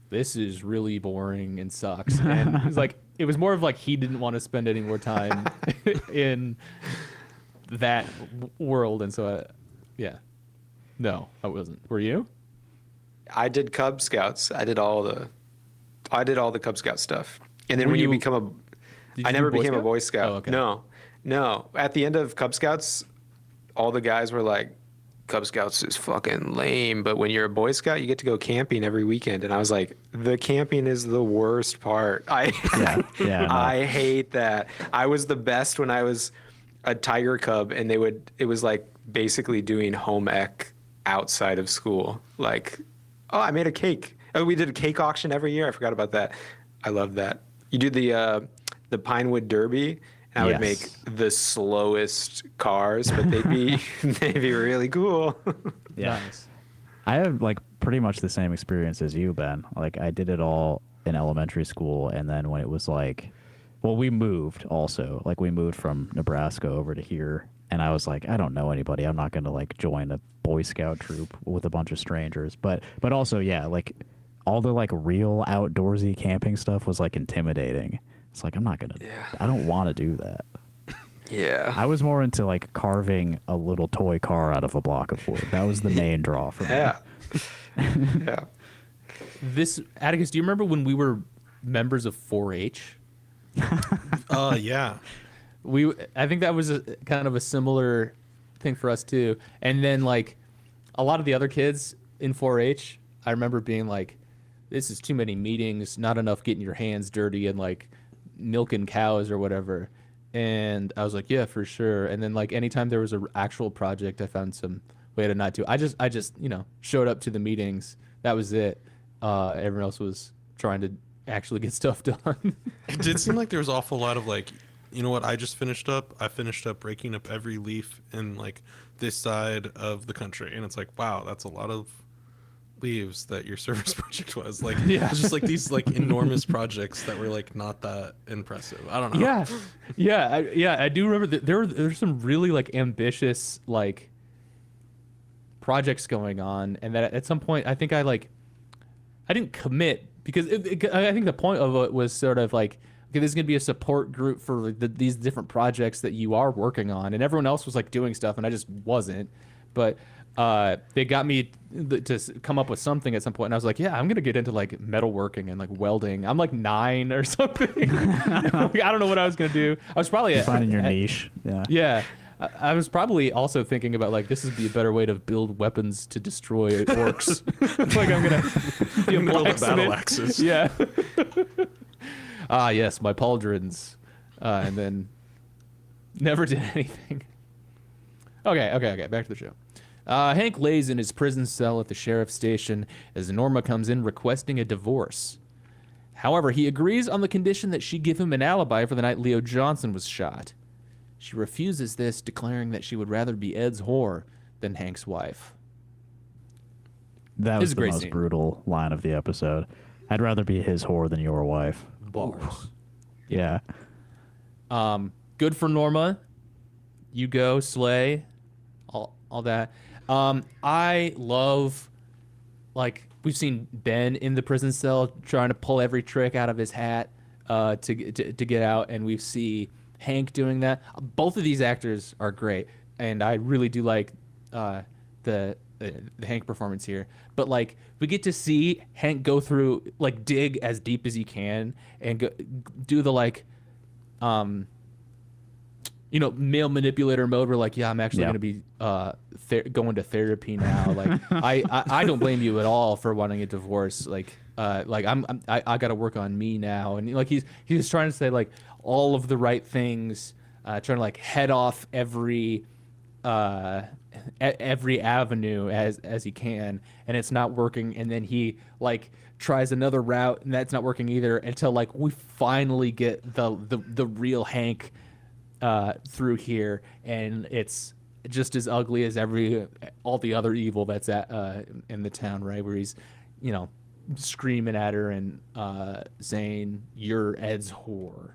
"This is really boring and sucks." And it was like it was more of like he didn't want to spend any more time in that world, and so no, I wasn't. Were you? I did Cub Scouts. I did all the Cub Scout stuff. And then Were when you you- become a, Did I you never do Boy became a Scout? Boy Scout. Oh, okay. No. At the end of Cub Scouts, all the guys were like, Cub Scouts is fucking lame. But when you're a Boy Scout, you get to go camping every weekend. And I was like, the camping is the worst part. Yeah, no. I hate that. I was the best when I was a Tiger Cub, and it was like basically doing home ec outside of school. Like, oh, I made a cake. Oh, we did a cake auction every year. I forgot about that. I love that. You do the Pinewood Derby, and I would make Yes. the slowest cars, but they'd be really cool. Yeah. Nice. I have like pretty much the same experience as you, Ben. Like I did it all in elementary school, and then when it was like, well, we moved also. Like we moved from Nebraska over to here, and I was like, I don't know anybody. I'm not going to like join a Boy Scout troop with a bunch of strangers. But also, yeah, like all the like real outdoorsy camping stuff was like intimidating. It's like I'm not gonna. Yeah. I don't want to do that. Yeah. I was more into like carving a little toy car out of a block of wood. That was the main draw for me. Yeah. Yeah. This Atticus, do you remember when we were members of 4-H? Yeah. I think that was kind of a similar thing for us too. And then like a lot of the other kids in 4-H, I remember being like, this is too many meetings, not enough getting your hands dirty and like milking cows or whatever. And I was like, yeah, for sure. And then like anytime there was an actual project, I found some way to not do. I just showed up to the meetings. That was it. Everyone else was trying to actually get stuff done. It did seem like there was an awful lot of like, you know what, I finished up breaking up every leaf in like this side of the country. And it's like, wow, that's a lot of leaves that your service project was. Like, Yeah. it's just like these like enormous projects that were like not that impressive. I don't know. I do remember that there's some really like ambitious like projects going on, and that at some point I think I didn't commit because I think the point of it was sort of like, okay, this is gonna be a support group for like, these different projects that you are working on, and everyone else was like doing stuff, and I just wasn't. But they got me to come up with something at some point, and I was like, yeah, I'm gonna get into like metalworking and like welding. I'm like 9 or something. Like, I don't know what I was gonna do. I was probably Finding your niche. Yeah. Yeah. I was probably also thinking about like this would be a better way to build weapons to destroy orcs. Like I'm gonna be a Build blacksmith. battle axes. Yeah. Yes, my pauldrons, and then never did anything. Okay. Back to the show. Hank lays in his prison cell at the sheriff's station as Norma comes in requesting a divorce. However, he agrees on the condition that she give him an alibi for the night Leo Johnson was shot. She refuses this, declaring that she would rather be Ed's whore than Hank's wife. That This is was a the great most scene. brutal line of the episode. I'd rather be his whore than your wife. Bars. Yeah. Good for Norma. You go, slay. All that. I love, like, we've seen Ben in the prison cell trying to pull every trick out of his hat to get out, and we see Hank doing that. Both of these actors are great, and I really do like the Hank performance here. But like we get to see Hank go through, like, dig as deep as he can and do the like male manipulator mode. Where like, yeah, I'm actually gonna be going to therapy now. Like I don't blame you at all for wanting a divorce. Like I got to work on me now. And like he's trying to say like all of the right things, trying to like head off every avenue as he can, and it's not working. And then he like tries another route, and that's not working either, until like we finally get the real Hank through here, and it's just as ugly as all the other evil that's in the town, right? Where he's screaming at her and saying, "You're Ed's whore."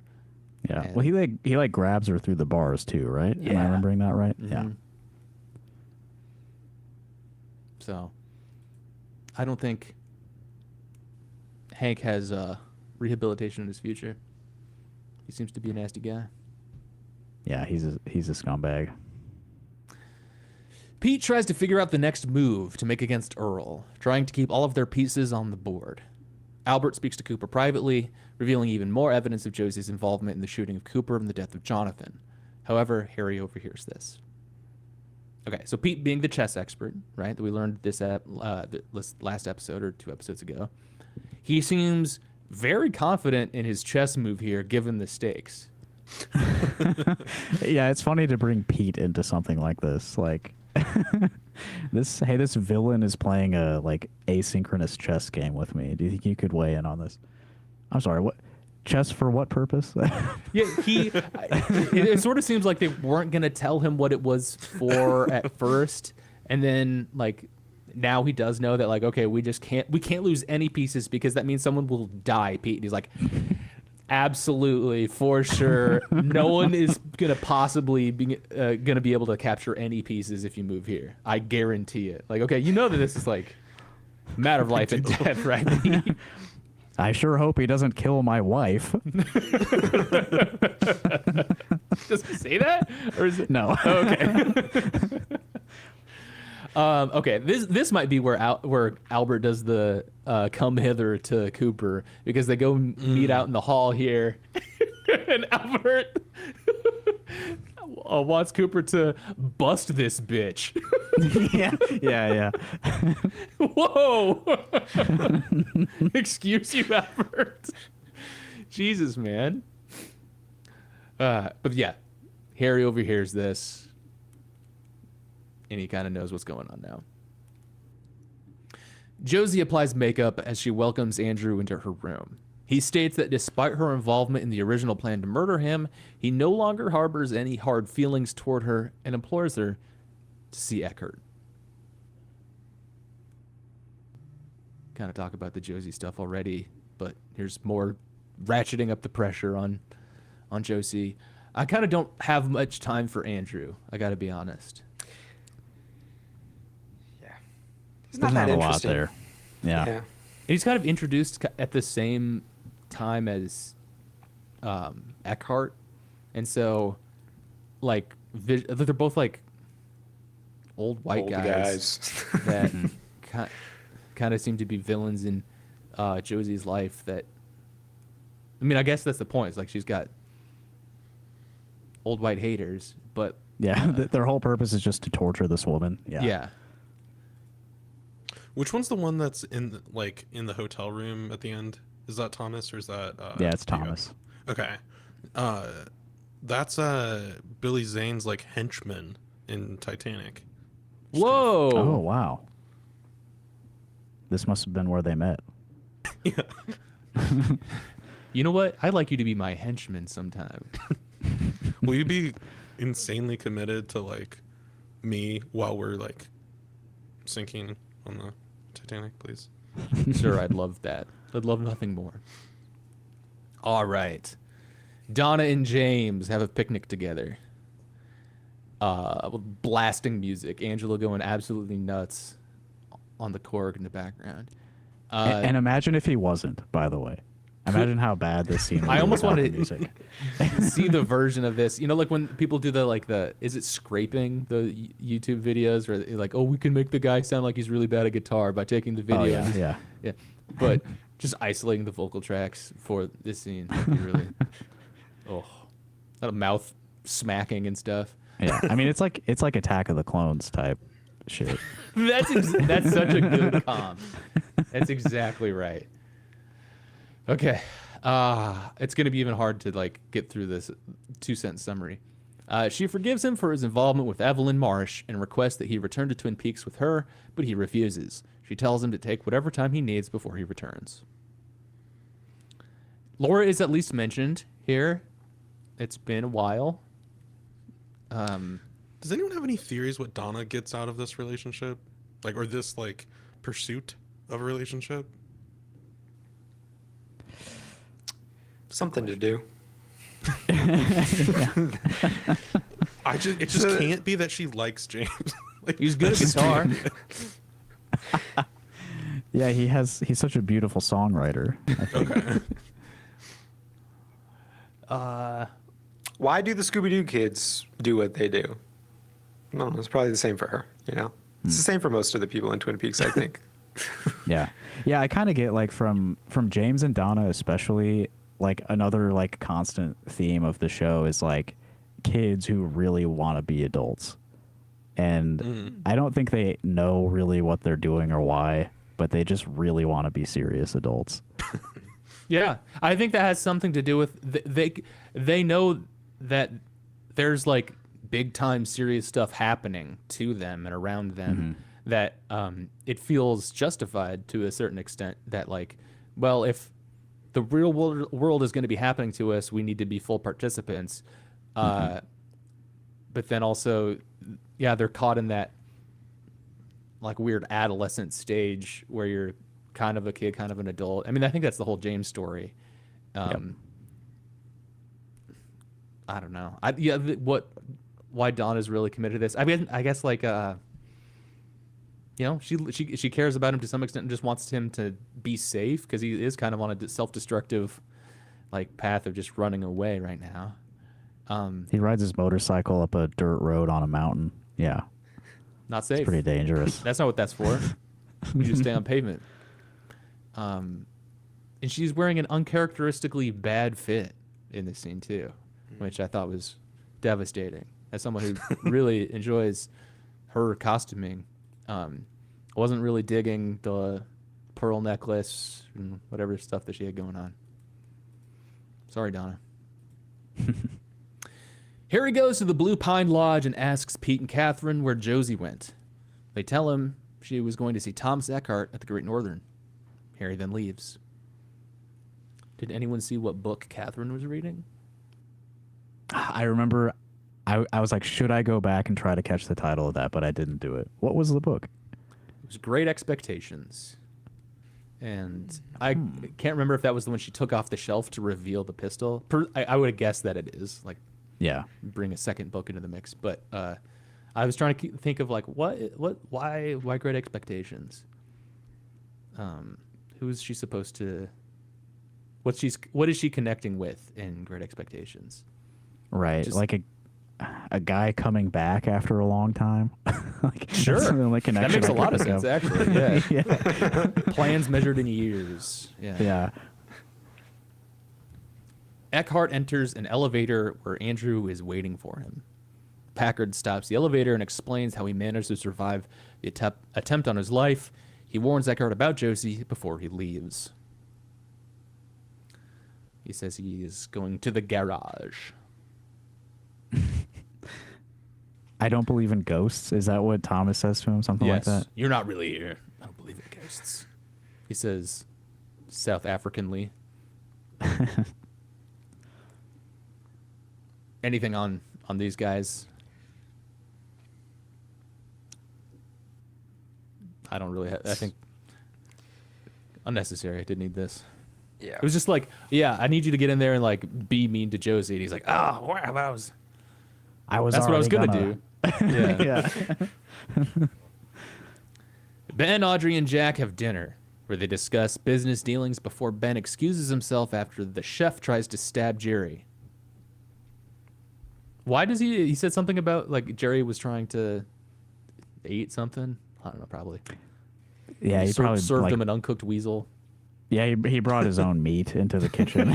Yeah. And- Well, he like grabs her through the bars too, right? Am I Yeah. remembering that right? Mhm. Yeah. So I don't think Hank has rehabilitation in his future. He seems to be a nasty guy. Yeah, he's a scumbag. Pete tries to figure out the next move to make against Earl, trying to keep all of their pieces on the board. Albert speaks to Cooper privately, revealing even more evidence of Josie's involvement in the shooting of Cooper and the death of Jonathan. However, Harry overhears this. Okay, so Pete, being the chess expert, right, that we learned this last episode or 2 episodes ago, he seems very confident in his chess move here, given the stakes. Yeah, it's funny to bring Pete into something like this. Like, this villain is playing a like asynchronous chess game with me. Do you think you could weigh in on this? I'm sorry, what? Chess for what purpose? Yeah, it sort of seems like they weren't going to tell him what it was for at first. And then, like, now he does know that, like, okay, we can't lose any pieces because that means someone will die, Pete. And he's like, absolutely, for sure. No one is going to possibly be able to capture any pieces if you move here. I guarantee it. Like, okay, you know that this is, like, a matter of life and death, right? I sure hope he doesn't kill my wife. Does it say that? Or is it? No. Oh, okay. Okay, this might be where Albert does the come hither to Cooper, because they go meet out in the hall here, and Albert wants Cooper to bust this bitch. Yeah. Whoa! Excuse you, Albert. Jesus, man. But yeah, Harry overhears this, and he kind of knows what's going on now. Josie applies makeup as she welcomes Andrew into her room. He states that despite her involvement in the original plan to murder him, he no longer harbors any hard feelings toward her and implores her to see Eckhart. Kind of talk about the Josie stuff already, but here's more ratcheting up the pressure on Josie. I kind of don't have much time for Andrew. I got to be honest. Yeah. He's There's not that not a lot interesting. there. Yeah. Yeah. He's kind of introduced at the same time as Eckhart, and so like they're both like old white Old guys that kind of seem to be villains in Josie's life. That, I mean, I guess that's the point. It's like she's got old white haters, but Yeah. Their whole purpose is just to torture this woman. Yeah. yeah. Which one's the one that's in the hotel room at the end? Is that Thomas or is that? Yeah, it's Hugo? Thomas. Okay, that's Billy Zane's like henchman in Titanic. Whoa. Oh, wow. This must have been where they met. Yeah. You know what? I'd like you to be my henchman sometime. Will you be insanely committed to like me while we're like sinking on the Titanic, please? Sure, I'd love that. I'd love nothing more. All right. Donna and James have a picnic together. With blasting music. Angela going absolutely nuts on the Korg in the background. And imagine if he wasn't, by the way. Imagine how bad this scene would I be almost without wanted the music. see the version of this. You know, like when people do is it scraping the YouTube videos where they're like, oh, we can make the guy sound like he's really bad at guitar by taking the video. Oh, and yeah. yeah. But just isolating the vocal tracks for this scene. Would be really, oh, a lot of mouth smacking and stuff. Yeah. I mean, it's like Attack of the Clones type shit. That's such a good comp. That's exactly right. Okay. It's going to be even hard to like get through this 2-sentence summary. She forgives him for his involvement with Evelyn Marsh and requests that he return to Twin Peaks with her, but he refuses. She tells him to take whatever time he needs before he returns. Laura is at least mentioned here. It's been a while. Does anyone have any theories what Donna gets out of this relationship? Like, or this like pursuit of a relationship? Something to do. It just can't be that she likes James. Like, He's good at that's guitar. Yeah, he's such a beautiful songwriter. I think. Okay. Why do the Scooby-Doo kids do what they do? No, it's probably the same for her, you know? It's the same for most of the people in Twin Peaks, I think. Yeah. Yeah, I kind of get like from James and Donna especially, like another like constant theme of the show is like kids who really want to be adults. And I don't think they know really what they're doing or why, but they just really want to be serious adults. Yeah, I think that has something to do with they know that there's like big time serious stuff happening to them and around them that it feels justified to a certain extent that like, well, if the real world is going to be happening to us, we need to be full participants. But then also, yeah, they're caught in that like weird adolescent stage where you're kind of a kid, kind of an adult. I mean, I think that's the whole James story. I don't know. Why Donna's really committed to this? I mean, I guess like you know, she cares about him to some extent and just wants him to be safe because he is kind of on a self-destructive like path of just running away right now. He rides his motorcycle up a dirt road on a mountain. Yeah, Not safe. it's pretty dangerous. That's not what that's for. You just stay on pavement. And she's wearing an uncharacteristically bad fit in this scene too, which I thought was devastating. As someone who really enjoys her costuming. I wasn't really digging the pearl necklace and whatever stuff that she had going on. Sorry, Donna. Harry goes to the Blue Pine Lodge and asks Pete and Catherine where Josie went. They tell him she was going to see Thomas Eckhart at the Great Northern. Harry then leaves. Did anyone see what book Catherine was reading? I remember I was like, should I go back and try to catch the title of that? But I didn't do it. What was the book? It was Great Expectations. And I can't remember if that was the one she took off the shelf to reveal the pistol. I would have guessed that it is. Like, Yeah. bring a second book into the mix. But I was trying to think of like why Great Expectations? Who is she supposed to? What is she connecting with in Great Expectations? Right. Just- like a guy coming back after a long time. Like, Sure. that's the only That connection makes I a lot could of think sense, actually. Yeah. Yeah. Plans measured in years. Yeah. Yeah. Eckhart enters an elevator where Andrew is waiting for him. Packard stops the elevator and explains how he managed to survive the attempt on his life. He warns Eckhart about Josie before he leaves. He says he is going to the garage. I don't believe in ghosts. Is that what Thomas says to him? Something like that? You're not really here. I don't believe in ghosts. He says South Africanly. Anything on these guys? I don't really I think unnecessary. I didn't need this. Yeah. It was just like, yeah, I need you to get in there and like be mean to Josie. And he's like, oh, wow, that's what I was gonna do. Yeah. Yeah. Ben, Audrey, and Jack have dinner where they discuss business dealings before Ben excuses himself after the chef tries to stab Jerry. Why does he said something about like Jerry was trying to eat something? I don't know, probably. Yeah, he probably served like, him an uncooked weasel. Yeah, he brought his own meat into the kitchen.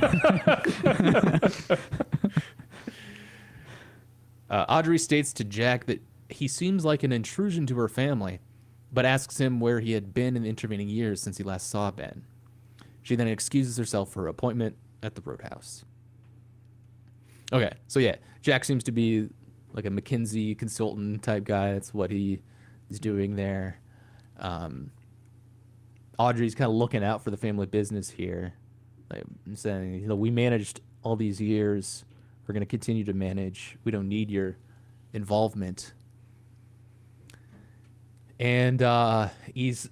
Audrey states to Jack that he seems like an intrusion to her family, but asks him where he had been in the intervening years since he last saw Ben. She then excuses herself for her appointment at the Roadhouse. Okay, so yeah, Jack seems to be like a McKinsey consultant type guy. That's what he is doing there. Audrey's kind of looking out for the family business here, like saying, we managed all these years. We're going to continue to manage. We don't need your involvement. And he's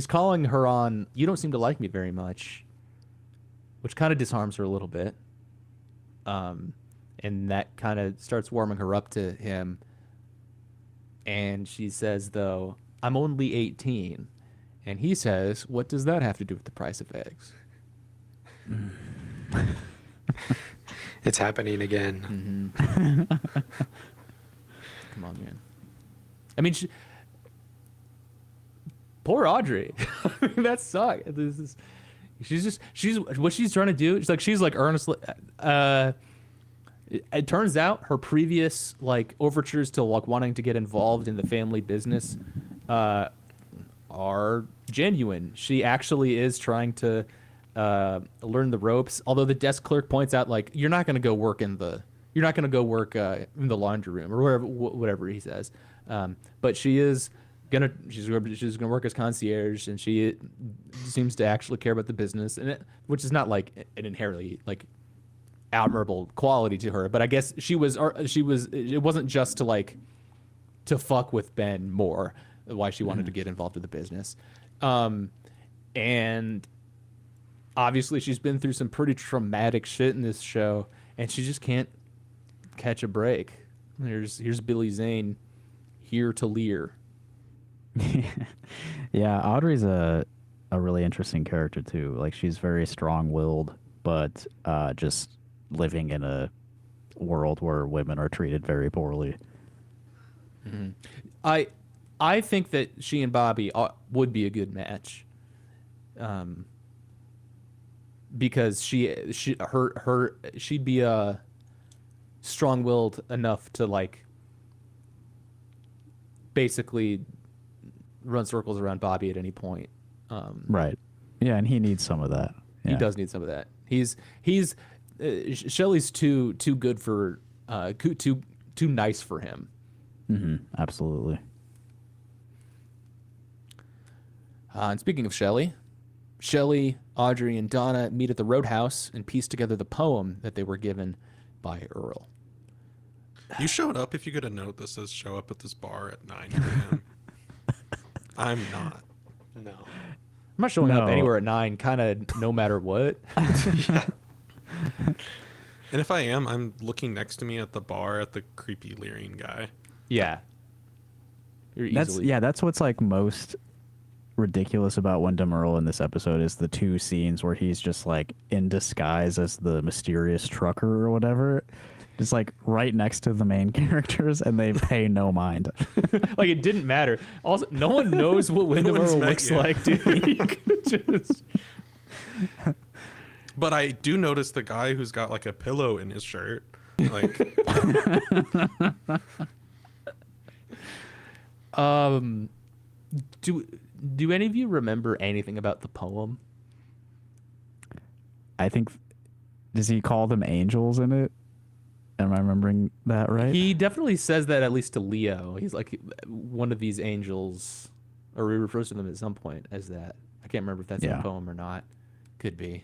calling her on, you don't seem to like me very much, which kind of disarms her a little bit. And that kind of starts warming her up to him. And she says, though, I'm only 18. And he says, what does that have to do with the price of eggs? It's happening again. Come on, man. I mean, poor Audrey. I mean, that sucks. She's what she's trying to do. She's like earnestly. It turns out her previous like overtures to like wanting to get involved in the family business are genuine. She actually is trying to learn the ropes. Although the desk clerk points out like you're not going to go work in the laundry room or whatever he says. But she's gonna work as concierge, and she seems to actually care about the business, which is not like an inherently like admirable quality to her. But I guess she was. It wasn't just to fuck with Ben more. Why she wanted to get involved with the business, and obviously she's been through some pretty traumatic shit in this show, and she just can't catch a break. Here's Billy Zane, here to leer. Yeah, Audrey's a really interesting character too. Like she's very strong-willed, but just living in a world where women are treated very poorly. Mm-hmm. I think that she and Bobby would be a good match. Because she'd be strong-willed enough to like basically run circles around Bobby at any point. Right. Yeah, and he needs some of that. He Yeah. does need some of that. Shelley's too good for too nice for him. Absolutely. And speaking of Shelley, Audrey, and Donna meet at the Roadhouse and piece together the poem that they were given by Earl. You showed up if you get a note that says show up at this bar at 9 p.m. I'm not. No. I'm not showing up No. anywhere at 9, kind of no matter what. And if I am, I'm looking next to me at the bar at the creepy leering guy. Yeah. You're easily. That's what's like most ridiculous about Wyndham Earl in this episode is the two scenes where he's just like in disguise as the mysterious trucker or whatever. Just like right next to the main characters, and they pay no mind. Like it didn't matter. Also, no one knows what Wyndham one's Earl met looks yet. like, dude. You could just... But I do notice the guy who's got like a pillow in his shirt. Like, Do any of you remember anything about the poem? I think, does he call them angels in it? Am I remembering that right? He definitely says that, at least to Leo. He's like one of these angels, or he refers to them at some point as that. I can't remember if that's in Yeah. the poem or not. Could be.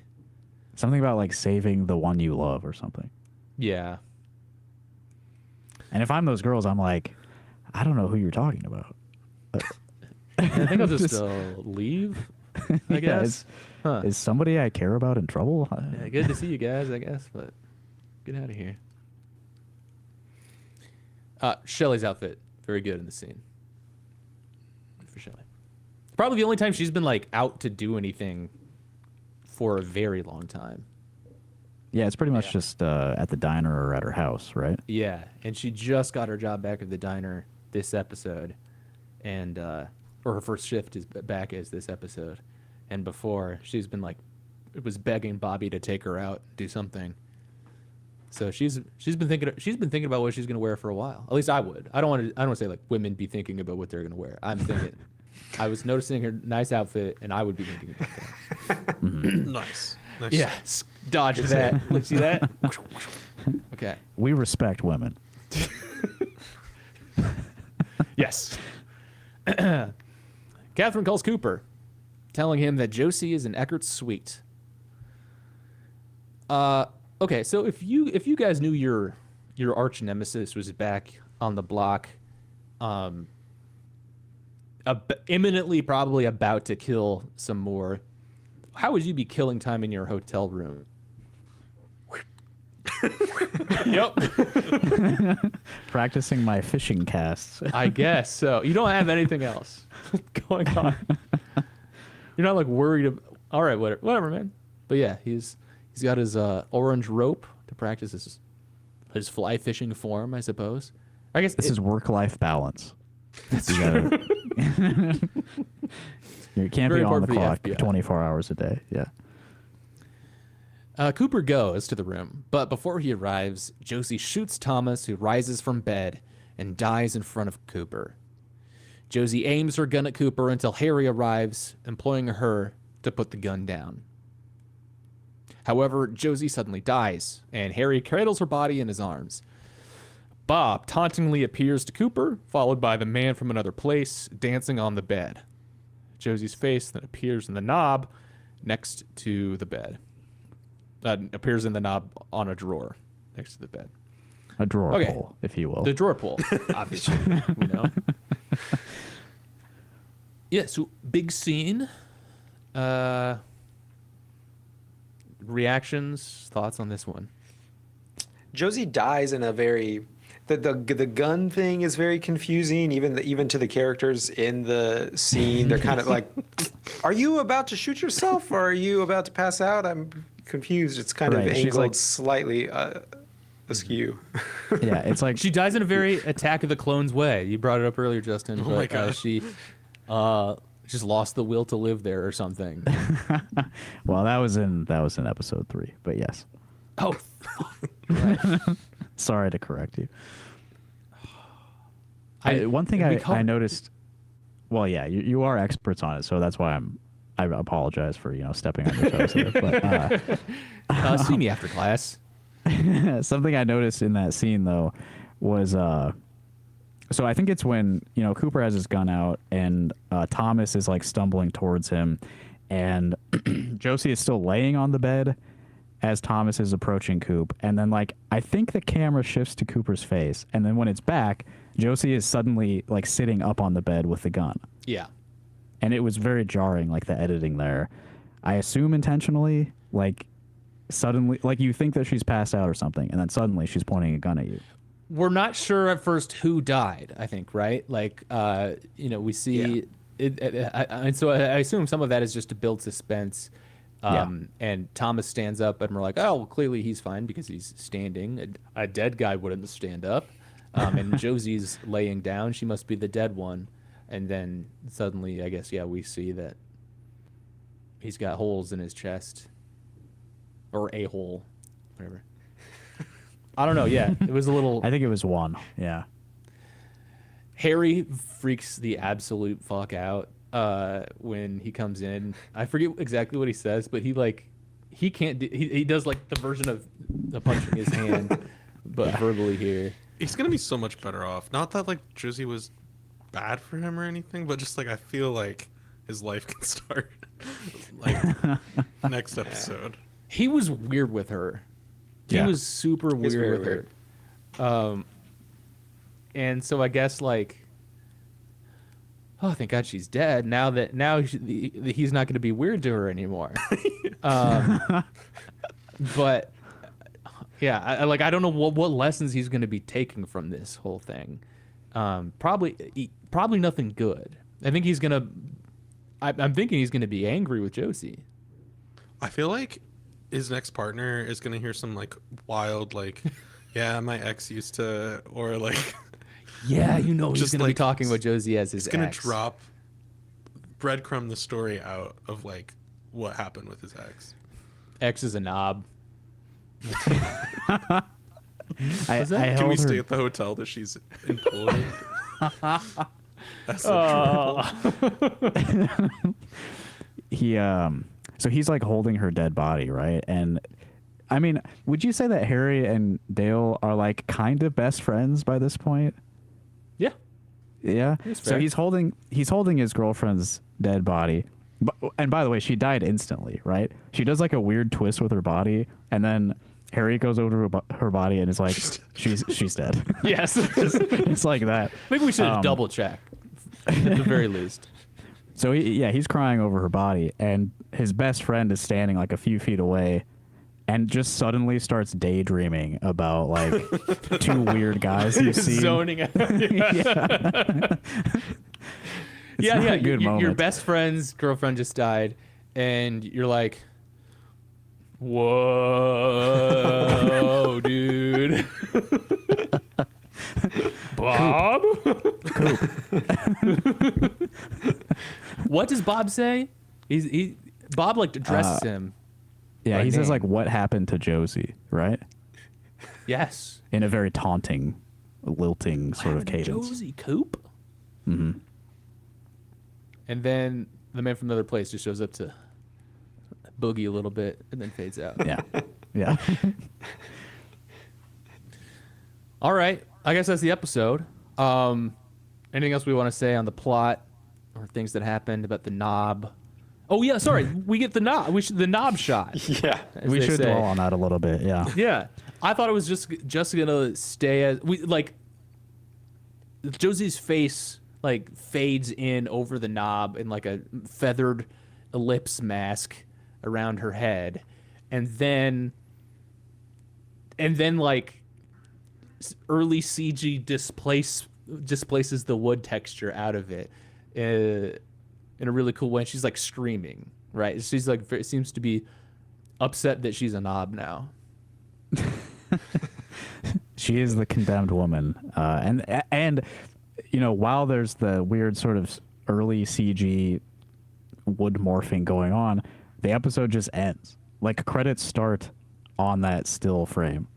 Something about like saving the one you love or something. Yeah. And if I'm those girls, I'm like, I don't know who you're talking about. I think I'll just leave, I Yeah, guess. Huh. Is somebody I care about in trouble? Yeah, good to see you guys, I guess, but get out of here. Shelley's outfit, very good in the scene. Good for Shelley. Probably the only time she's been like out to do anything for a very long time. Yeah, it's pretty much just at the diner or at her house, right? Yeah, and she just got her job back at the diner this episode, and or her first shift is back as this episode, and before she's been like, it was begging Bobby to take her out, do something. So she's been thinking about what she's gonna wear for a while. At least I would. I don't want to say like women be thinking about what they're gonna wear. I'm thinking. I was noticing her nice outfit, and I would be thinking about that. nice. Yeah, dodge that. Let's see that. Okay. We respect women. Yes. Catherine calls Cooper, telling him that Josie is in Eckert's suite. Okay, so if you guys knew your arch nemesis was back on the block, imminently probably about to kill some more, how would you be killing time in your hotel room? Yep. Practicing my fishing casts. I guess so. You don't have anything else going on. You're not like worried. All right, whatever, man. But yeah, he's got his orange rope to practice his fly fishing form, I suppose. I guess This is work-life balance. You can't Very be on important the for the clock FBI. 24 hours a day. Yeah. Cooper goes to the room, but before he arrives, Josie shoots Thomas, who rises from bed and dies in front of Cooper. Josie aims her gun at Cooper until Harry arrives, imploring her to put the gun down. However, Josie suddenly dies, and Harry cradles her body in his arms. Bob tauntingly appears to Cooper, followed by the man from another place, dancing on the bed. Josie's face then appears in the knob next to the bed. Appears in the knob on a drawer next to the bed. A drawer Okay. pull, if you will. The drawer pull, obviously, you know. Yeah, so big scene. Reactions, thoughts on this one? Josie dies in a very the gun thing is very confusing, even to the characters in the scene. They're kind of like, are you about to shoot yourself or are you about to pass out? I'm confused. It's kind Right, of she's angled like- slightly askew. Yeah, it's like She dies in a very Attack of the Clones way. You brought it up earlier, Justin. Oh my but, God. she just lost the will to live there or something. well, that was in episode 3, but yes. Oh, right. Sorry to correct you. One thing we call- I noticed. Well, yeah, you are experts on it, so that's why I apologize for stepping on your toes here. But see me after class. something I noticed in that scene though was so I think it's when Cooper has his gun out and Thomas is like stumbling towards him, and Josie is still laying on the bed as Thomas is approaching Coop, and then like I think the camera shifts to Cooper's face, and then when it's back, Josie is suddenly like sitting up on the bed with the gun. Yeah. And it was very jarring, like the editing there. I assume intentionally, like suddenly, like you think that she's passed out or something, and then suddenly she's pointing a gun at you. We're not sure at first who died, I think, right? Like, we see it, and so I assume some of that is just to build suspense. And Thomas stands up, and we're like, oh, well, clearly he's fine because he's standing. A dead guy wouldn't stand up. And Josie's laying down. She must be the dead one. And then suddenly, I guess, we see that he's got holes in his chest. Or a hole. Whatever. I don't know. Yeah, it was a little... I think it was one. Yeah. Harry freaks the absolute fuck out when he comes in. I forget exactly what he says, but he can't do... He does, like, the version of punching his hand, but verbally here. He's gonna be so much better off. Not that like Josie was bad for him or anything, but just like I feel like his life can start like next episode. He was weird with her. He Yeah. was super He's weird very with her. And so I guess like, oh, thank God she's dead. Now he's not going to be weird to her anymore. But yeah, I don't know what lessons he's going to be taking from this whole thing. Probably nothing good. I think he's gonna. I'm thinking he's gonna be angry with Josie. I feel like his next partner is gonna hear some like wild like, yeah, my ex used to, or like, Yeah, he's Just, gonna be like, talking about Josie as his he's gonna ex. drop breadcrumb the story out of like what happened with his ex. Ex is a knob. I Can we held her- stay at the hotel that she's employed? That's so true. he so he's like holding her dead body, right? And I mean, would you say that Harry and Dale are like kind of best friends by this point? Yeah. Yeah. That's So fair. he's holding his girlfriend's dead body. And by the way, she died instantly, right? She does like a weird twist with her body, and then Harry goes over to her body and is like, she's dead. Yes. It's like that. I think we should double check, at the very least. So he's crying over her body, and his best friend is standing like a few feet away, and just suddenly starts daydreaming about like two weird guys he's seen. Zoning out. Yeah, not a good Your moment. best friend's girlfriend just died, and you're like, whoa, dude. Bob? What does Bob say? Bob like addresses him. Yeah, by he says name. like, "What happened to Josie?" Right? Yes. In a very taunting, lilting sort of cadence. Josie Coop? Mm-hmm. And then the man from another place just shows up to boogie a little bit and then fades out. Yeah, yeah. All right. I guess that's the episode. Anything else we want to say on the plot or things that happened about the knob? Oh yeah, sorry. We get the knob. The knob shot. Yeah. as We they should say. dwell on that a little bit. Yeah. Yeah, I thought it was just gonna stay as Josie's face like fades in over the knob in like a feathered ellipse mask around her head, and then like early CG displaces the wood texture out of it in a really cool way. She's like screaming, right? She's like seems to be upset that she's a knob now. She is the condemned woman, and while there's the weird sort of early CG wood morphing going on, the episode just ends. Like credits start on that still frame,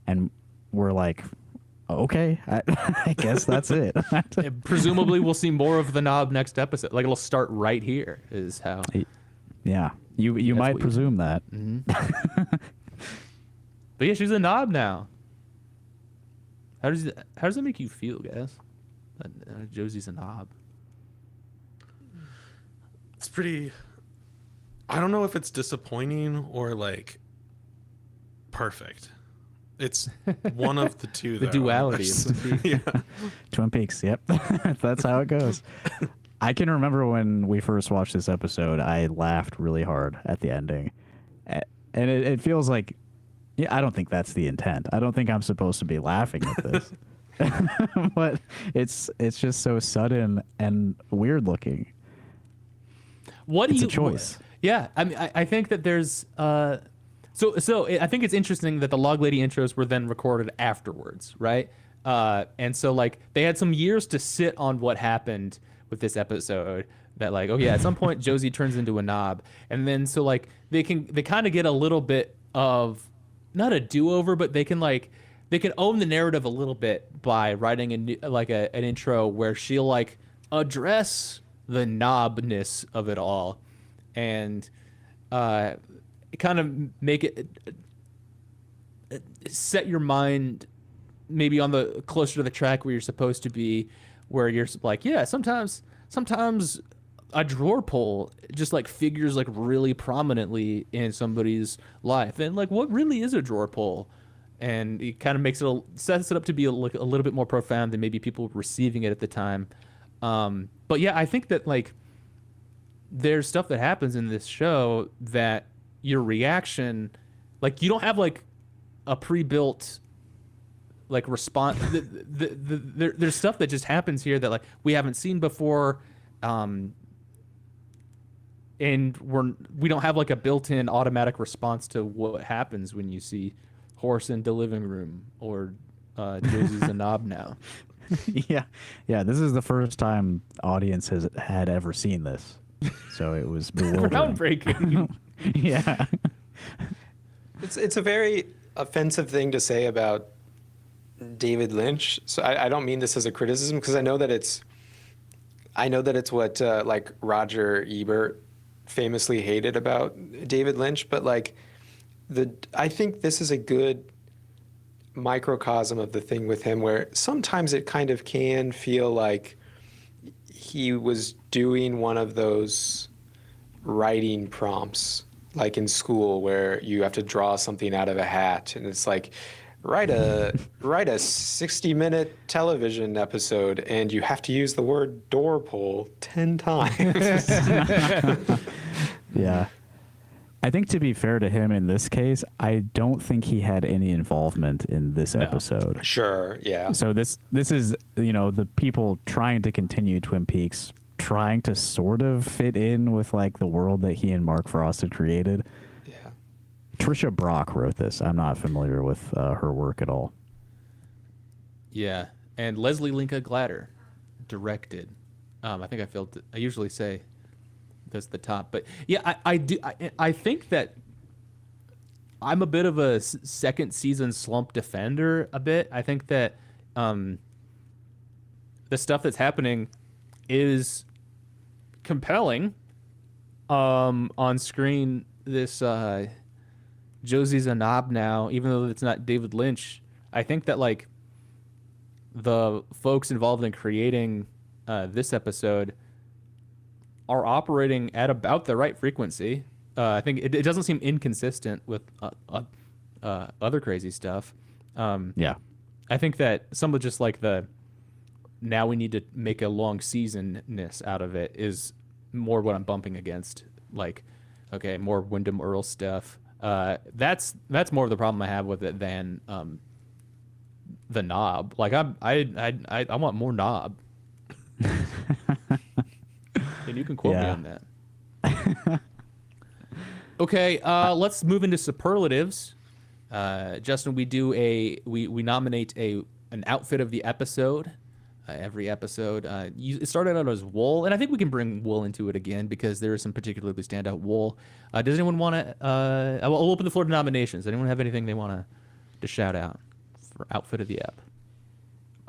and we're like, Okay, I guess that's it. And presumably, we'll see more of the knob next episode. Like it'll start right here. Is how. Yeah, you That's might what you- presume that. But yeah, she's a knob now. How does that make you feel, guys? Josie's a knob. It's pretty. I don't know if it's disappointing or like perfect. It's one of the two. The though. duality of Twin Peaks. Yeah. Twin Peaks. Yep, that's how it goes. I can remember when we first watched this episode, I laughed really hard at the ending, and it feels like, yeah, I don't think that's the intent. I don't think I'm supposed to be laughing at this, but it's just so sudden and weird looking. What do It's you? a choice. Yeah, I mean, I think that there's. So I think it's interesting that the Log Lady intros were then recorded afterwards, right? And so like they had some years to sit on what happened with this episode. That like, oh yeah, at some point Josie turns into a knob, and then so like they kind of get a little bit of not a do-over, but they can own the narrative a little bit by writing an intro where she'll like address the knobness of it all, and kind of make it set your mind maybe on the closer to the track where you're supposed to be, where you're like, yeah, sometimes a drawer pull just like figures like really prominently in somebody's life, and like what really is a drawer pull, and it kind of sets it up to be a little bit more profound than maybe people receiving it at the time. But yeah, I think that like there's stuff that happens in this show that your reaction, like you don't have like a pre-built like response. There's stuff that just happens here that like we haven't seen before, and we don't have like a built-in automatic response to what happens when you see horse in the living room or Josie's a knob now. Yeah. This is the first time audience had ever seen this, so it was bewildering. Groundbreaking. Yeah. It's a very offensive thing to say about David Lynch. So I don't mean this as a criticism, because I know that it's what like Roger Ebert famously hated about David Lynch, but like I think this is a good microcosm of the thing with him, where sometimes it kind of can feel like he was doing one of those writing prompts like in school where you have to draw something out of a hat, and it's like write a 60-minute television episode and you have to use the word door pull 10 times. Yeah. I think, to be fair to him in this case, I don't think he had any involvement in this episode. Sure, yeah. So this is, the people trying to continue Twin Peaks, trying to sort of fit in with like the world that he and Mark Frost had created. Yeah. Trisha Brock wrote this. I'm not familiar with her work at all. Yeah, and Leslie Linka Glatter directed. I think I usually say that's the top, but yeah, I think that I'm a bit of a second season slump defender a bit. I think that the stuff that's happening is compelling on screen. This Josie's a knob now, even though it's not David Lynch. I think that like the folks involved in creating this episode are operating at about the right frequency. I think it doesn't seem inconsistent with other crazy stuff. Yeah. I think that some of just like now we need to make a long seasonness out of it is more what I'm bumping against. Like, okay, more Wyndham Earl stuff. That's more of the problem I have with it than the knob. Like I want more knob. And you can quote me on that. Okay, let's move into superlatives. Justin, we nominate an outfit of the episode. Every episode, it started out as wool, and I think we can bring wool into it again because there is some particularly standout wool. Does anyone want to? I'll open the floor to nominations. Anyone have anything they want to shout out for outfit of the ep?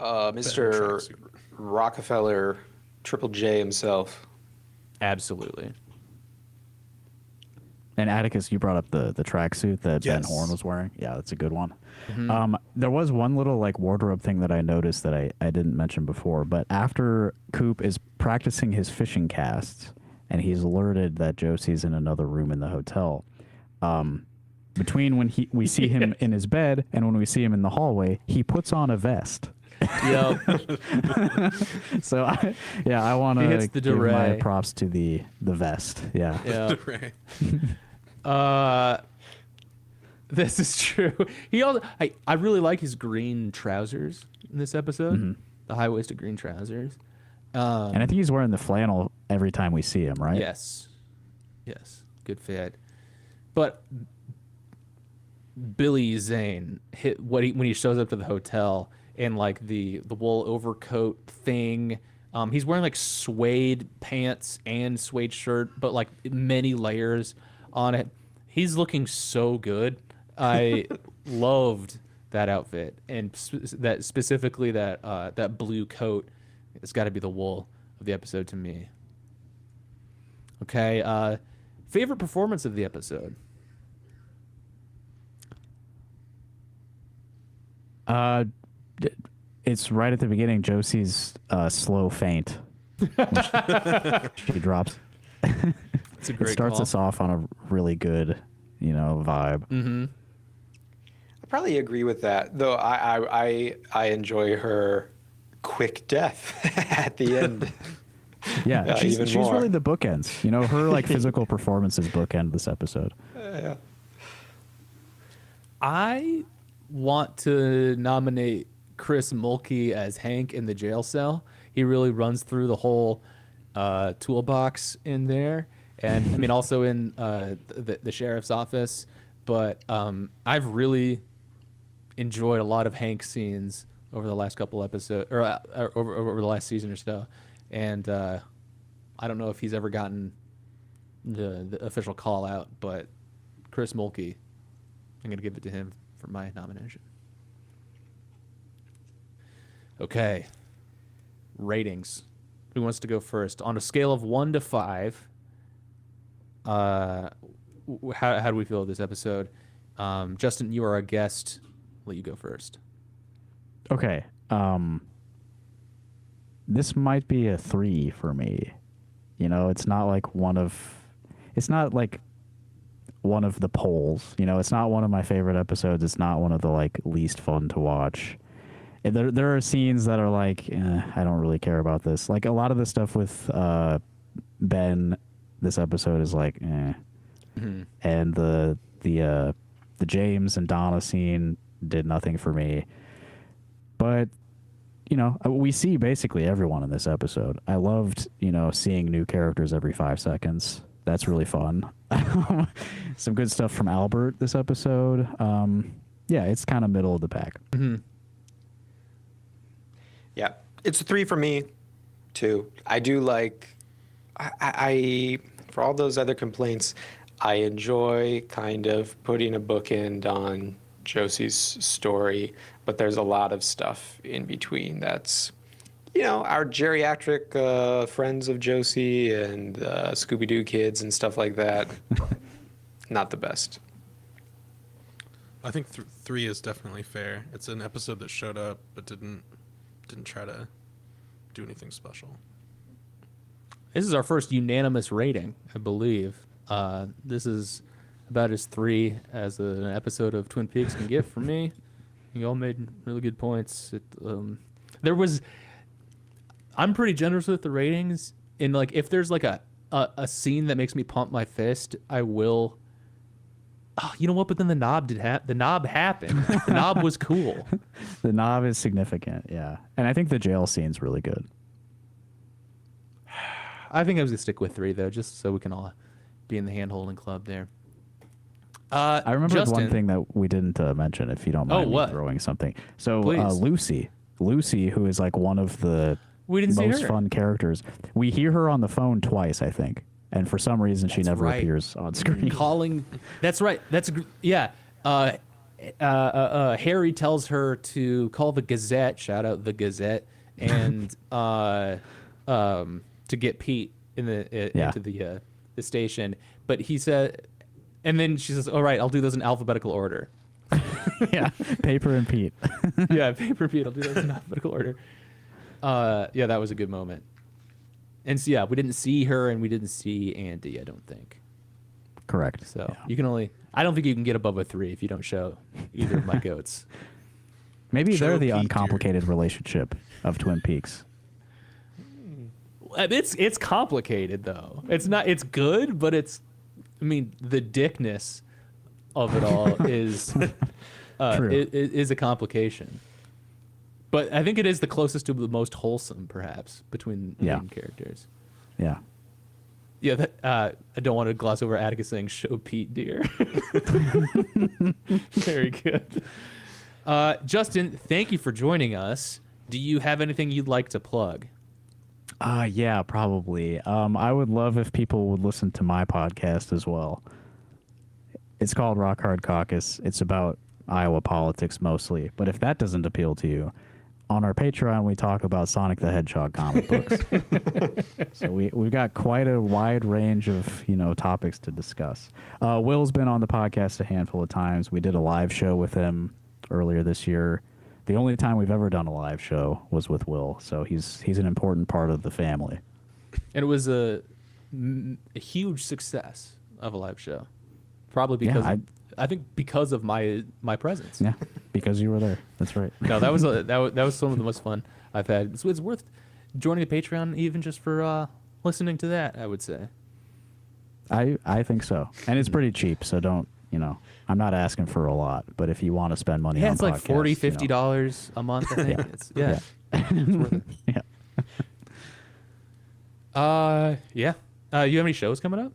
Mr. tracksuit. Rockefeller, Triple J himself. Absolutely. And Atticus, you brought up the tracksuit that Ben Yes. Horn was wearing. Yeah, that's a good one. Mm-hmm. There was one little like wardrobe thing that I noticed that I didn't mention before. But after Coop is practicing his fishing casts, and he's alerted that Josie's in another room in the hotel, between when we see him in his bed and when we see him in the hallway, he puts on a vest. Yep. So I want He to hits the give my durée. props to the vest. Yeah. Yeah. Right. This is true. He also, I really like his green trousers in this episode. The high-waisted green trousers. And I think he's wearing the flannel every time we see him, right? Yes. Good fit. But Billy Zane when he shows up to the hotel in like the wool overcoat thing. He's wearing like suede pants and suede shirt, but like many layers on it. He's looking so good. I loved that outfit, and that specifically that blue coat. It's got to be the wool of the episode to me. Okay, favorite performance of the episode. It's right at the beginning. Josie's slow faint. She drops. It's a great It starts call. us off on a really good, vibe. Mm-hmm. I probably agree with that, though. I enjoy her quick death at the end. Yeah, even she's more. really the bookends. Her like physical performances bookend this episode. Yeah. I want to nominate Chris Mulkey as Hank in the jail cell. He really runs through the whole toolbox in there, and I mean also in the sheriff's office. But I've really enjoyed a lot of Hank scenes over the last couple episodes, or over the last season or so, and I don't know if he's ever gotten the official call out, but Chris Mulkey, I'm gonna give it to him for my nomination. Okay. Ratings. Who wants to go first? On a scale of 1 to 5, how do we feel with this episode? Justin, you are a guest. I'll let you go first. Okay. This might be a 3 for me. It's not like one of the polls. It's not one of my favorite episodes. It's not one of the like least fun to watch. And there are scenes that are like, I don't really care about this. Like a lot of the stuff with Ben, this episode is like, Mm-hmm. and the James and Donna scene did nothing for me. But we see basically everyone in this episode. I loved seeing new characters every 5 seconds. That's really fun. Some good stuff from Albert this episode. Yeah, it's kind of middle of the pack. Mm-hmm. Yeah, it's a 3 for me, too. I do like, I for all those other complaints, I enjoy kind of putting a bookend on Josie's story, but there's a lot of stuff in between that's, our geriatric friends of Josie and Scooby-Doo kids and stuff like that. Not the best. I think 3 is definitely fair. It's an episode that showed up but didn't try to do anything special. This is our first unanimous rating, I believe. This is about as 3 as an episode of Twin Peaks can get for me. You all made really good points. I'm pretty generous with the ratings. And like, if there's like a scene that makes me pump my fist, I will. Oh, you know what? But then the knob the knob happened. The knob was cool. The knob is significant, yeah. And I think the jail scene's really good. I think I was gonna stick with 3 though, just so we can all be in the hand-holding club there. I remember Justin, one thing that we didn't mention, if you don't mind me what? throwing something. So Please. Lucy, who is like one of the We didn't see most her. fun characters. We hear her on the phone twice, I think. And for some reason, she That's never right. appears on screen. calling. That's right. Yeah. Harry tells her to call the Gazette, shout out the Gazette, and to get Pete into the station. But he said, and then she says, "All right, I'll do those in alphabetical order." Yeah, Paper and Pete. Yeah, Paper Pete. I'll do those in alphabetical order. Yeah, that was a good moment. And so, yeah, we didn't see her and we didn't see Andy, I don't think. Correct. So yeah. you can only, I don't think you can get above a 3 if you don't show either of my goats. Maybe Show they're the Pete, uncomplicated relationship of Twin Peaks. It's complicated though. It's not, it's good, but it's, I mean, the dickness of it all is is a complication. But I think it is the closest to the most wholesome, perhaps, between the main characters. Yeah. Yeah, that, I don't want to gloss over Atticus saying, "Show Pete, dear." Very good. Justin, thank you for joining us. Do you have anything you'd like to plug? Yeah, probably. I would love if people would listen to my podcast as well. It's called Rock Hard Caucus. It's about Iowa politics mostly. But if that doesn't appeal to you, on our Patreon, we talk about Sonic the Hedgehog comic books. So we've got quite a wide range of, topics to discuss. Will's been on the podcast a handful of times. We did a live show with him earlier this year. The only time we've ever done a live show was with Will, so he's an important part of the family. And it was a huge success of a live show. Probably because I think because of my presence. Yeah, because you were there. That's right. No, that was some of the most fun I've had. So it's worth joining the Patreon even just for listening to that, I would say. I think so. And it's pretty cheap, so don't, I'm not asking for a lot, but if you want to spend money on it's like podcasts, $40, $50 a month, I think. Yeah. It's it's worth it. Yeah. You have any shows coming up?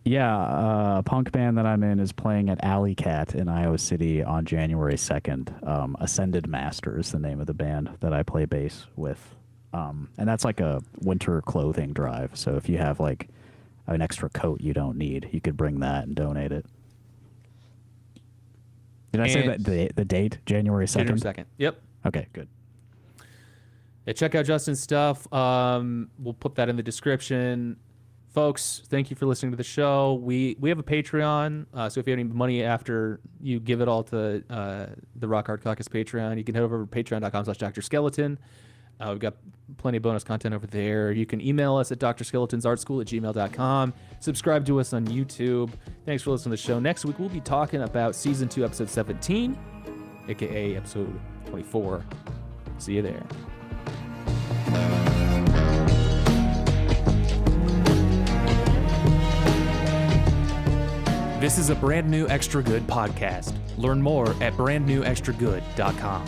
Yeah, a punk band that I'm in is playing at Alley Cat in Iowa City on January 2nd. Ascended Master is the name of the band that I play bass with. And that's like a winter clothing drive. So if you have like an extra coat you don't need, you could bring that and donate it. Did I say that the date? January 2nd? January 2nd. Yep. Okay, good. Yeah, check out Justin's stuff. We'll put that in the description. Folks, thank you for listening to the show. We have a Patreon, so if you have any money after you give it all to the Rock Hard Caucus Patreon, you can head over to patreon.com/Dr. Skeleton. We've got plenty of bonus content over there. You can email us at drskeletonsartschool@gmail.com. Subscribe to us on YouTube. Thanks for listening to the show. Next week, we'll be talking about Season 2, Episode 17, a.k.a. Episode 24. See you there. This is a brand new Extra Good podcast. Learn more at brandnewextragood.com.